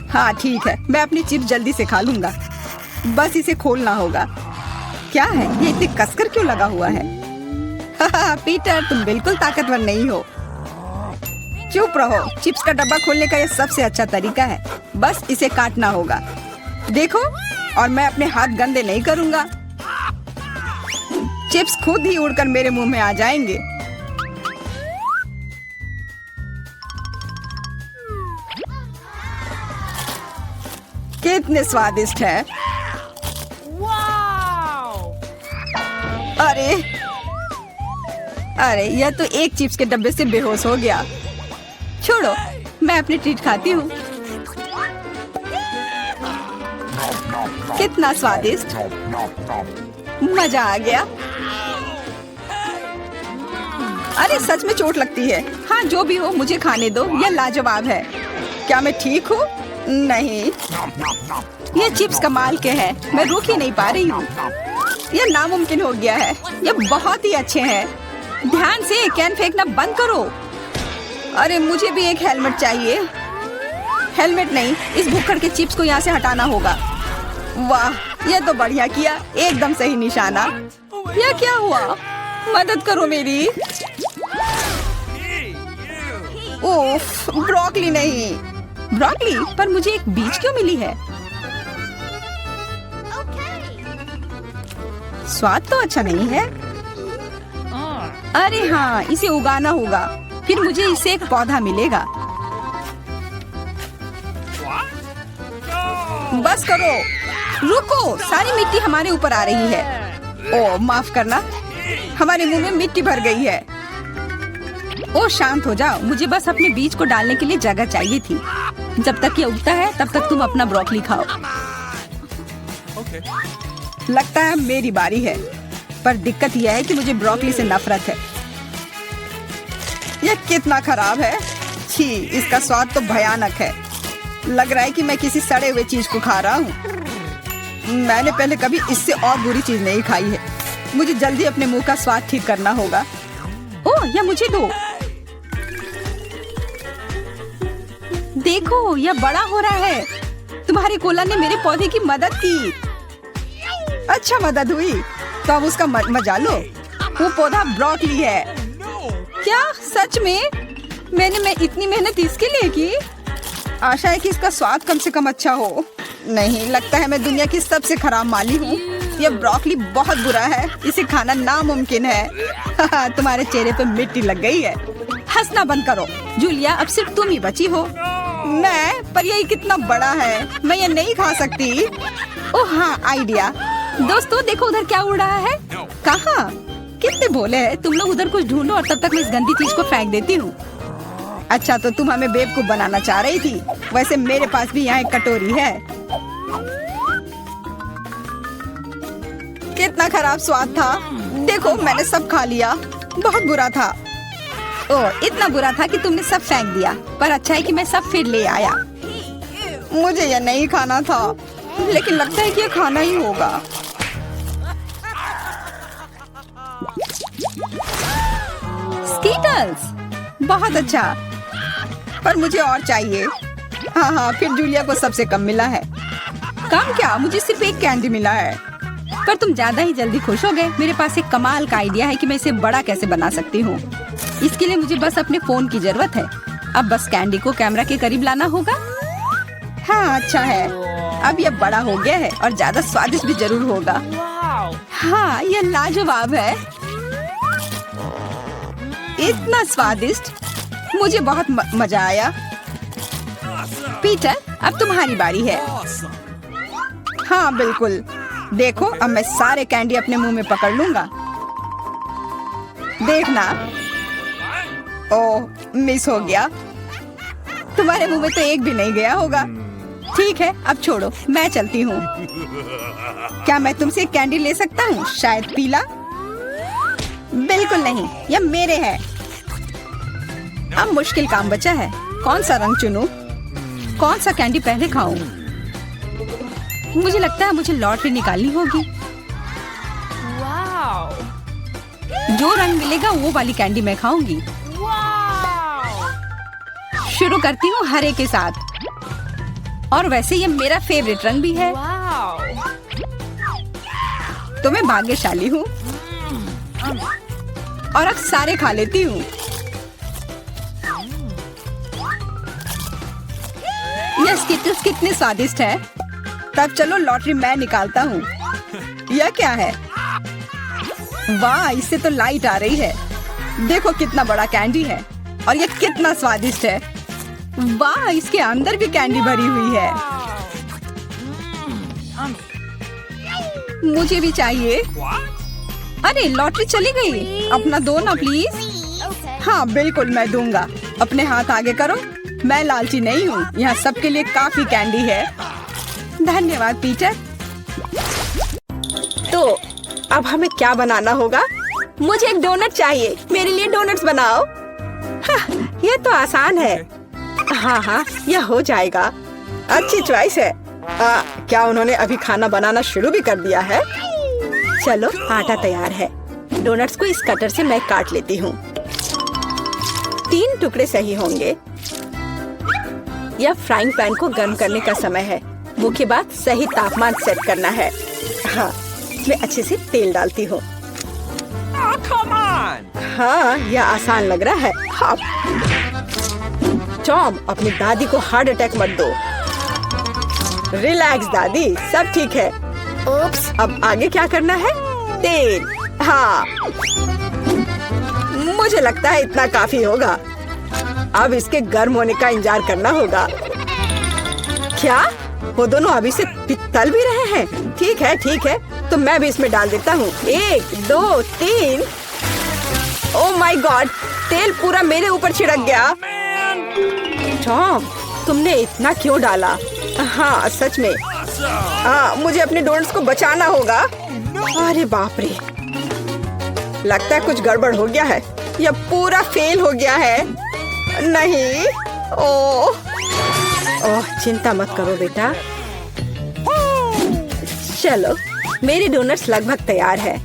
हाँ ठीक है, मैं अपनी चिप्स जल्दी से खा लूंगा। बस इसे खोलना होगा। क्या है ये इतने कसकर क्यों लगा हुआ है? पीटर, तुम बिल्कुल ताकतवर नहीं हो। चुप रहो। चिप्स का डब्बा खोलने का यह सबसे अच्छा तरीका है। बस इसे काटना होगा। देखो, और मैं अपने हाथ गंदे नहीं करूंगा। चिप्स खुद ही उड़कर मेरे मुंह में आ जाएंगे। कितने स्वादिष्ट है। अरे यह तो एक चिप्स के डब्बे से बेहोश हो गया। छोड़ो, मैं अपनी ट्रीट खाती हूँ। कितना स्वादिष्ट, मजा आ गया। अरे सच में चोट लगती है। हाँ जो भी हो, मुझे खाने दो, यह लाजवाब है। क्या मैं ठीक हूँ? नहीं, ये चिप्स कमाल के हैं, मैं रुक ही नहीं पा रही हूँ। यह नामुमकिन हो गया है। यह बहुत ही अच्छे हैं। ध्यान से, कैन फेंकना बंद करो। अरे मुझे भी एक हेलमेट चाहिए। हेलमेट नहीं, इस भुक्कड़ के चिप्स को यहाँ से हटाना होगा। वाह, यह तो बढ़िया किया, एकदम सही निशाना। यह क्या हुआ? मदद करो मेरी। उफ, ब्रोकली नहीं। ब्रोकली? पर मुझे एक बीज क्यों मिली है? स्वाद तो अच्छा नहीं है। अरे हाँ, इसे उगाना होगा, फिर मुझे इससे एक पौधा मिलेगा। बस करो। रुको, सारी मिट्टी हमारे ऊपर आ रही है। ओ माफ करना, हमारे मुंह में मिट्टी भर गई है। ओ शांत हो जाओ, मुझे बस अपने बीज को डालने के लिए जगह चाहिए थी। जब तक ये उगता है तब तक तुम अपना ब्रोकली खाओ। लगता है मेरी बारी है, पर दिक्कत यह है कि मुझे ब्रोकली से नफरत है। यह कितना खराब है। छी, इसका स्वाद तो भयानक है। लग रहा है कि मैं किसी सड़े हुए चीज को खा रहा हूँ। मैंने पहले कभी इससे और बुरी चीज नहीं खाई है। मुझे जल्दी अपने मुंह का स्वाद ठीक करना होगा। ओह, यह मुझे दो। देखो, यह बड़ा हो रहा है। तुम्हारे कोला ने मेरे पौधे की मदद की। अच्छा मदद हुई, तो अब उसका मजा लो। वो पौधा ब्रोकली है। क्या सच में? मैंने इतनी मेहनत इसके लिए की। आशा है कि इसका स्वाद कम से कम अच्छा हो। नहीं, लगता है मैं दुनिया की सबसे खराब माली हूँ। यह ब्रोकली बहुत बुरा है, इसे खाना नामुमकिन है। तुम्हारे चेहरे पे मिट्टी लग गई है। हंसना बंद करो जूलिया, अब सिर्फ तुम ही बची हो। मैं? पर यह कितना बड़ा है, मैं ये नहीं खा सकती। ओह हाँ, आइडिया। दोस्तों देखो, उधर क्या उड़ रहा है। कहाँ? कितने भोले हैं तुम लोग। उधर कुछ ढूंढो और तब तक मैं इस गंदी चीज को फेंक देती हूँ। अच्छा, तो तुम हमें बेवकूफ बनाना चाह रही थी। वैसे मेरे पास भी यहाँ एक कटोरी है। कितना खराब स्वाद था। देखो, मैंने सब खा लिया। बहुत बुरा था। ओह, इतना बुरा था कि तुमने सब फेंक दिया। पर अच्छा है कि मैं सब फिर ले आया। मुझे यह नहीं खाना था, लेकिन लगता है कि यह खाना ही होगा। स्कीटल्स, बहुत अच्छा, पर मुझे और चाहिए। हाँ, फिर जूलिया को सबसे कम मिला है। कम क्या, मुझे सिर्फ एक कैंडी मिला है। पर तुम ज्यादा ही जल्दी खुश हो गए। मेरे पास एक कमाल का आइडिया है कि मैं इसे बड़ा कैसे बना सकती हूँ। इसके लिए मुझे बस अपने फोन की जरूरत है। अब बस कैंडी को कैमरा के करीब लाना होगा। हाँ, अच्छा है। अब यह बड़ा हो गया है और ज्यादा स्वादिष्ट भी जरूर होगा। हाँ, यह लाजवाब है। इतना स्वादिष्ट, मुझे बहुत मजा आया। पीटर, अब तुम्हारी बारी है। हाँ बिल्कुल। देखो, अब मैं सारे कैंडी अपने मुंह में पकड़ लूंगा। देखना। ओह, मिस हो गया। तुम्हारे मुंह में तो एक भी नहीं गया होगा। ठीक है, अब छोड़ो, मैं चलती हूँ। क्या मैं तुमसे कैंडी ले सकता हूँ? शायद पीला? बिल्कुल नहीं, यह मेरे हैं। अब मुश्किल काम बचा है। कौन सा रंग चुनूं? कौन सा कैंडी पहले खाऊं? मुझे लगता है मुझे लॉटरी निकालनी होगी। जो रंग मिलेगा वो वाली कैंडी मैं खाऊंगी। शुरू करती हूँ हरे के साथ। और वैसे ये मेरा फेवरेट रंग भी है। तो मैं भाग्यशाली हूँ और अब सारे खा लेती हूँ। यह स्किटल्स कितने स्वादिष्ट है। तब चलो लॉटरी मैं निकालता हूँ। यह क्या है? वाह, इससे तो लाइट आ रही है। देखो कितना बड़ा कैंडी है और यह कितना स्वादिष्ट है। वाह, इसके अंदर भी कैंडी भरी हुई है। मुझे भी चाहिए। अरे, लॉटरी चली गई। अपना दो ना प्लीज। हाँ बिल्कुल, मैं दूंगा। अपने हाथ आगे करो। मैं लालची नहीं हूँ। यहाँ सबके लिए काफी कैंडी है। धन्यवाद पीटर। तो अब हमें क्या बनाना होगा? मुझे एक डोनट चाहिए। मेरे लिए डोनट्स बनाओ। हाँ, ये तो आसान है। हाँ, यह हो जाएगा। अच्छी चॉइस है। क्या उन्होंने अभी खाना बनाना शुरू भी कर दिया है? चलो, आटा तैयार है। डोनट्स को इस कटर से मैं काट लेती हूँ। 3 टुकड़े सही होंगे। यह फ्राइंग पैन को गर्म करने का समय है। मुख्य बात, सही तापमान सेट करना है। हाँ, मैं अच्छे से तेल डालती हूँ। हाँ, यह आसान लग रहा है। हाँ। टॉम, अपनी दादी को हार्ट अटैक मत दो। रिलैक्स दादी, सब ठीक है। ओप्स, अब आगे क्या करना है? तेल। हाँ, मुझे लगता है इतना काफी होगा। अब इसके गर्म होने का इंतजार करना होगा। क्या? वो दोनों अभी से तल भी रहे हैं। ठीक है, तो मैं भी इसमें डाल देता हूँ। 1 2 3। ओह माय गॉड, तेल पूरा मेरे ऊपर छिड़क गया। टॉम, तुमने इतना क्यों डाला? हाँ सच में। मुझे अपने डोनट्स को बचाना होगा। अरे बाप रे, लगता है कुछ गड़बड़ हो गया है। यह पूरा फेल हो गया है। नहीं, ओह चिंता मत करो बेटा। चलो, मेरे डोनट्स लगभग तैयार है।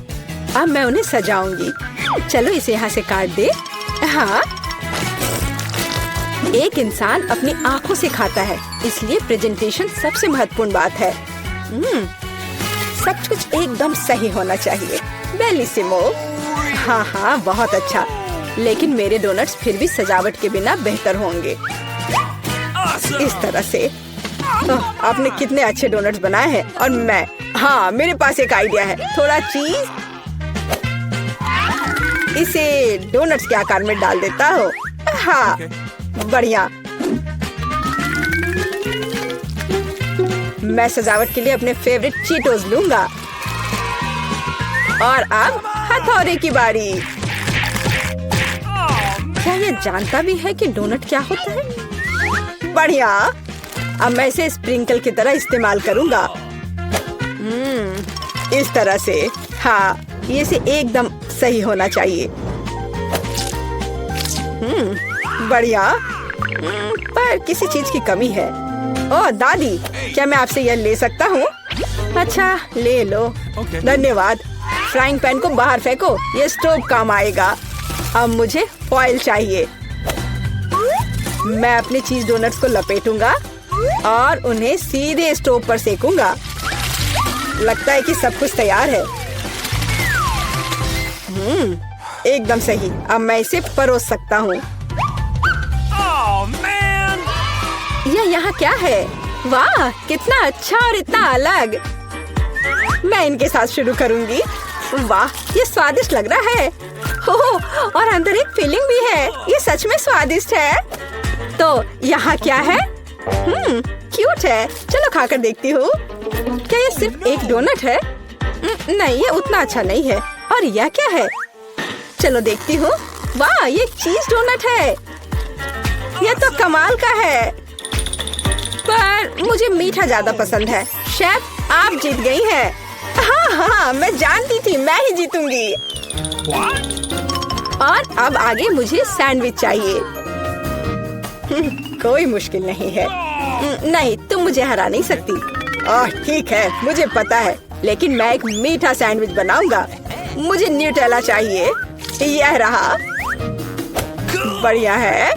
अब मैं उन्हें सजाऊंगी। चलो इसे यहाँ से काट दे। हाँ, एक इंसान अपनी आंखों से खाता है, इसलिए प्रेजेंटेशन सबसे महत्वपूर्ण बात है। सब कुछ एकदम सही होना चाहिए। बेलिसिमो। हाँ, बहुत अच्छा। लेकिन मेरे डोनट्स फिर भी सजावट के बिना बेहतर होंगे। इस तरह से। आपने कितने अच्छे डोनट्स बनाए हैं। और हाँ, मेरे पास एक आइडिया है। थोड़ा चीज इसे डोनट्स के आकार में डाल देता हूँ। हाँ, बढ़िया। मैं सजावट के लिए अपने फेवरेट चीटोस लूंगा। और अब हथौड़े की बारी। क्या ये जानता भी है कि डोनट क्या होता है? बढ़िया। अब मैं इसे स्प्रिंकल की तरह इस्तेमाल करूंगा। इस तरह से। हाँ, ये से एकदम सही होना चाहिए। बढ़िया। पर किसी चीज की कमी है। ओह दादी, क्या मैं आपसे यह ले सकता हूँ? अच्छा, ले लो। धन्यवाद। फ्राइंग पैन को बाहर फेंको, ये स्टोव काम आएगा। अब मुझे फॉइल चाहिए। मैं अपने चीज डोनट्स को लपेटूंगा और उन्हें सीधे स्टोव पर सेकूंगा। लगता है कि सब कुछ तैयार है। एकदम सही। अब मैं इसे परोस सकता हूँ। यह यहाँ क्या है? वाह, कितना अच्छा और इतना अलग। मैं इनके साथ शुरू करूंगी। वाह, ये स्वादिष्ट लग रहा है। ओह, और अंदर एक फिलिंग भी है। ये सच में स्वादिष्ट है। तो यहाँ क्या है? क्यूट है। चलो खाकर देखती हूँ। क्या ये सिर्फ एक डोनट है? नहीं, ये उतना अच्छा नहीं है। और यह क्या है? चलो देखती हूँ। वाह, ये चीज डोनट है। यह तो कमाल का है। पर मुझे मीठा ज्यादा पसंद है। शेफ, आप जीत गई हैं। हाँ, मैं जानती थी मैं ही जीतूंगी। और अब आगे मुझे सैंडविच चाहिए। कोई मुश्किल नहीं है। नहीं, तुम मुझे हरा नहीं सकती। ठीक है, मुझे पता है। लेकिन मैं एक मीठा सैंडविच बनाऊंगा। मुझे न्यूटेला चाहिए। यह रहा। बढ़िया है।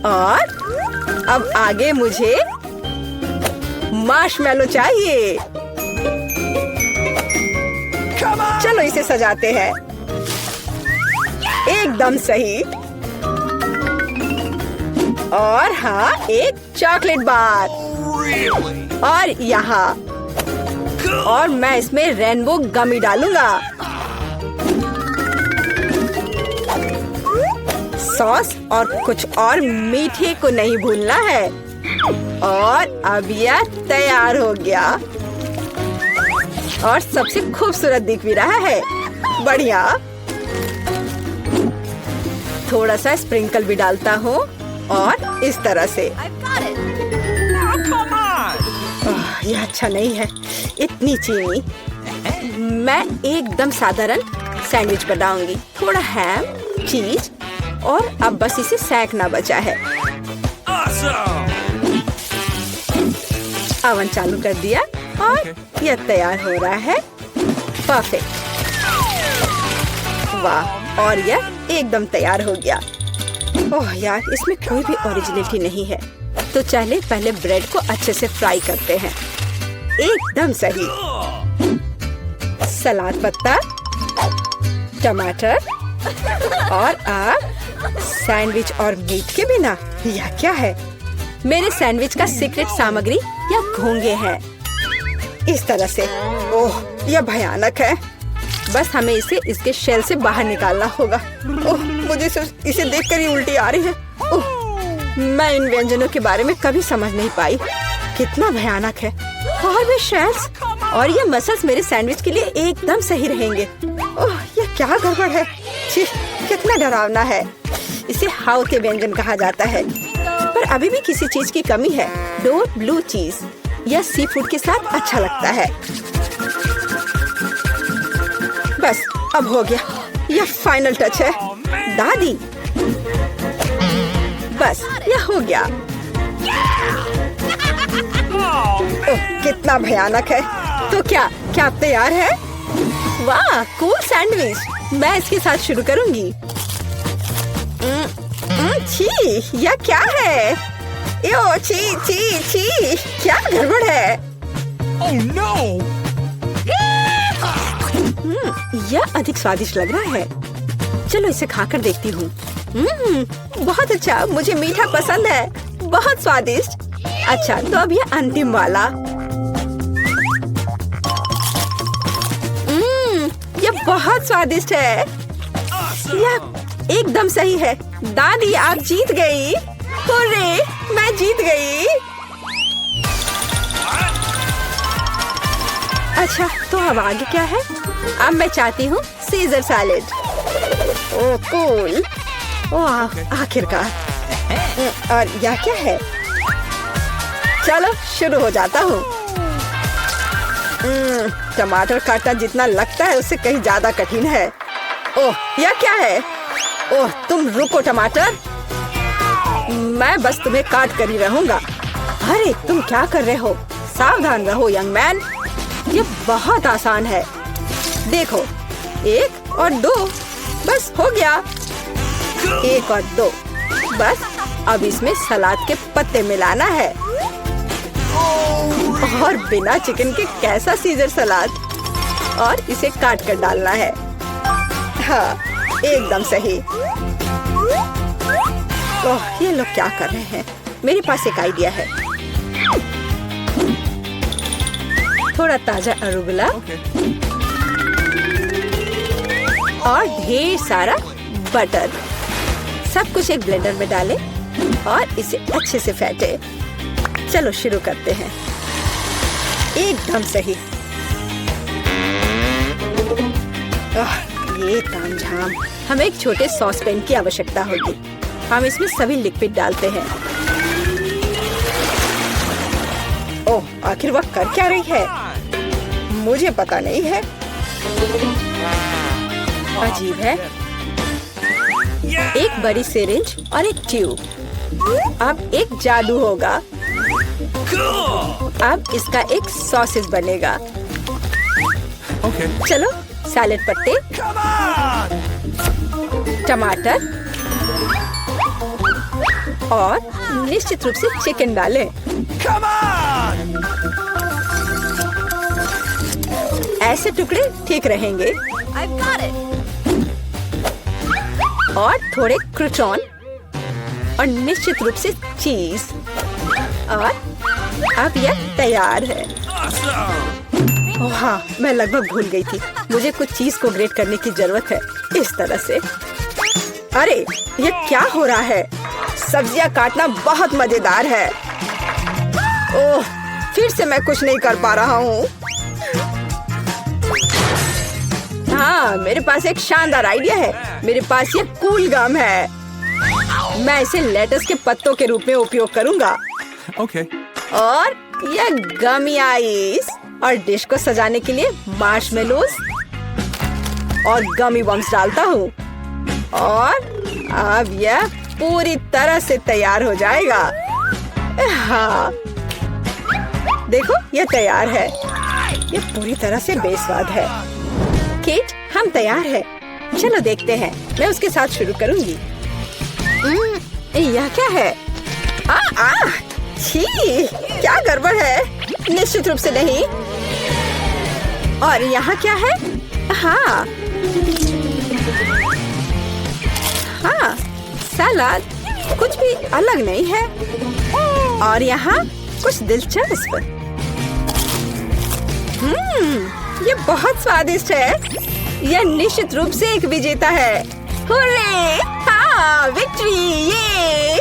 और अब आगे मुझे मार्शमेलो चाहिए। चलो इसे सजाते हैं। एकदम सही। और हाँ, एक चॉकलेट बार। और यहाँ। और मैं इसमें रेनबो गमी डालूंगा। सॉस और कुछ और मीठे को नहीं भूलना है। और अब यह तैयार हो गया। और सबसे खूबसूरत दिख भी रहा है। बढ़िया। थोड़ा सा स्प्रिंकल भी डालता हूँ। और इस तरह से। यह अच्छा नहीं है, इतनी चीनी। मैं एकदम साधारण सैंडविच बनाऊंगी। थोड़ा हैम, चीज और अब बस इसे सेंकना बचा है। ओवन चालू कर दिया और यह तैयार हो रहा है। परफेक्ट। वाह, और यह एकदम तैयार हो गया। ओह यार, इसमें कोई भी ओरिजिनलिटी नहीं है। तो चले पहले ब्रेड को अच्छे से फ्राई करते हैं। एकदम सही। सलाद पत्ता, टमाटर और अब सैंडविच और मीट के बिना यह क्या है? मेरे सैंडविच का सीक्रेट सामग्री या घोंगे हैं। इस तरह से। ओह, यह भयानक है। बस हमें इसे इसके शेल से बाहर निकालना होगा। ओह, मुझे इसे देखकर ही उल्टी आ रही है। ओह, मैं इन व्यंजनों के बारे में कभी समझ नहीं पाई। कितना भयानक है। और भी शेल्स और ये मसल्स मेरे सैंडविच के लिए एकदम सही रहेंगे। ओह, ये क्या गड़बड़ है। छी, कितना डरावना है। इसे हाउ के व्यंजन कहा जाता है, पर अभी भी किसी चीज की कमी है। डोर ब्लू चीज यह सी फूड के साथ अच्छा लगता है। बस अब हो गया, यह फाइनल टच है दादी। बस यह हो गया। ओह, कितना भयानक है। तो क्या आप तैयार है? वाह, कूल सैंडविच। मैं इसके साथ शुरू करूंगी। छी, यह क्या है? यो, छी छी छी, क्या गड़बड़ है? Oh no! यह अधिक स्वादिष्ट लग रहा है। चलो इसे खाकर देखती हूँ। बहुत अच्छा, मुझे मीठा पसंद है। बहुत स्वादिष्ट। अच्छा, तो अब ये अंतिम वाला। यह बहुत स्वादिष्ट है। यह एकदम सही है। दादी, आप जीत गई। हुर्रे, मैं जीत गई। अच्छा, तो अब आगे क्या है? अब मैं चाहती हूँ सीजर सैलेड। ओह कूल। ओह, आखिरकार। और यह क्या है? चलो शुरू हो जाता हूँ। टमाटर काटना जितना लगता है उससे कहीं ज्यादा कठिन है। ओह, यह क्या है? ओह, तुम रुको टमाटर, मैं बस तुम्हें काट कर ही रहूंगा। अरे तुम क्या कर रहे हो? सावधान रहो यंग मैन। ये बहुत आसान है। देखो, 1 और 2, बस हो गया। 1 और 2, बस अब इसमें सलाद के पत्ते मिलाना है। और बिना चिकन के कैसा सीजर सलाद। और इसे काट कर डालना है। हाँ, एकदम सही। ओह, ये लोग क्या कर रहे हैं? मेरे पास एक आइडिया है। थोड़ा ताजा अरुगुला और ढेर सारा बटर। सब कुछ एक ब्लेंडर में डालें और इसे अच्छे से फेंटे। चलो शुरू करते हैं। एकदम सही। ये तामझाम। हमें एक छोटे सॉस पैन की आवश्यकता होगी। हम इसमें सभी लिक्विड डालते हैं। ओह, आखिर वह कर क्या रही है? मुझे पता नहीं है। अजीब है। एक बड़ी सिरिंज और एक ट्यूब। अब एक जादू होगा। अब इसका एक सॉसेज बनेगा। Okay. चलो, सैलेड पत्ते, टमाटर और निश्चित रूप से चिकन डालें। Come on! ऐसे टुकड़े ठीक रहेंगे। I've got it. और थोड़े क्रूटॉन और निश्चित रूप से चीज। और अब यह तैयार है। ओह हाँ, मैं लगभग भूल गई थी। मुझे कुछ चीज को ग्रेट करने की जरूरत है। इस तरह से। अरे, ये क्या हो रहा है? सब्जियां काटना बहुत मजेदार है। ओह, फिर से मैं कुछ नहीं कर पा रहा हूँ। हाँ, मेरे पास एक शानदार आइडिया है। मेरे पास ये कूल गम है। मैं इसे लेटस के पत्तों के रूप में उपयोग करूंगा। Okay. और यह गमी आइस और डिश को सजाने के लिए मार्शमेलोज और गमी बम्स डालता हूँ। और अब यह पूरी तरह से तैयार हो जाएगा। हाँ, देखो, यह तैयार है। यह पूरी तरह से बेस्वाद है। किट, हम तैयार हैं। चलो देखते हैं। मैं उसके साथ शुरू करूंगी। यह क्या है? छी, क्या गड़बड़ है? निश्चित रूप से नहीं। और यहाँ क्या है? हाँ, सलाद कुछ भी अलग नहीं है। और यहाँ कुछ दिलचस्प। ये बहुत स्वादिष्ट है। यह निश्चित रूप से एक विजेता है। हुर्रे! हाँ, विक्ट्री! ये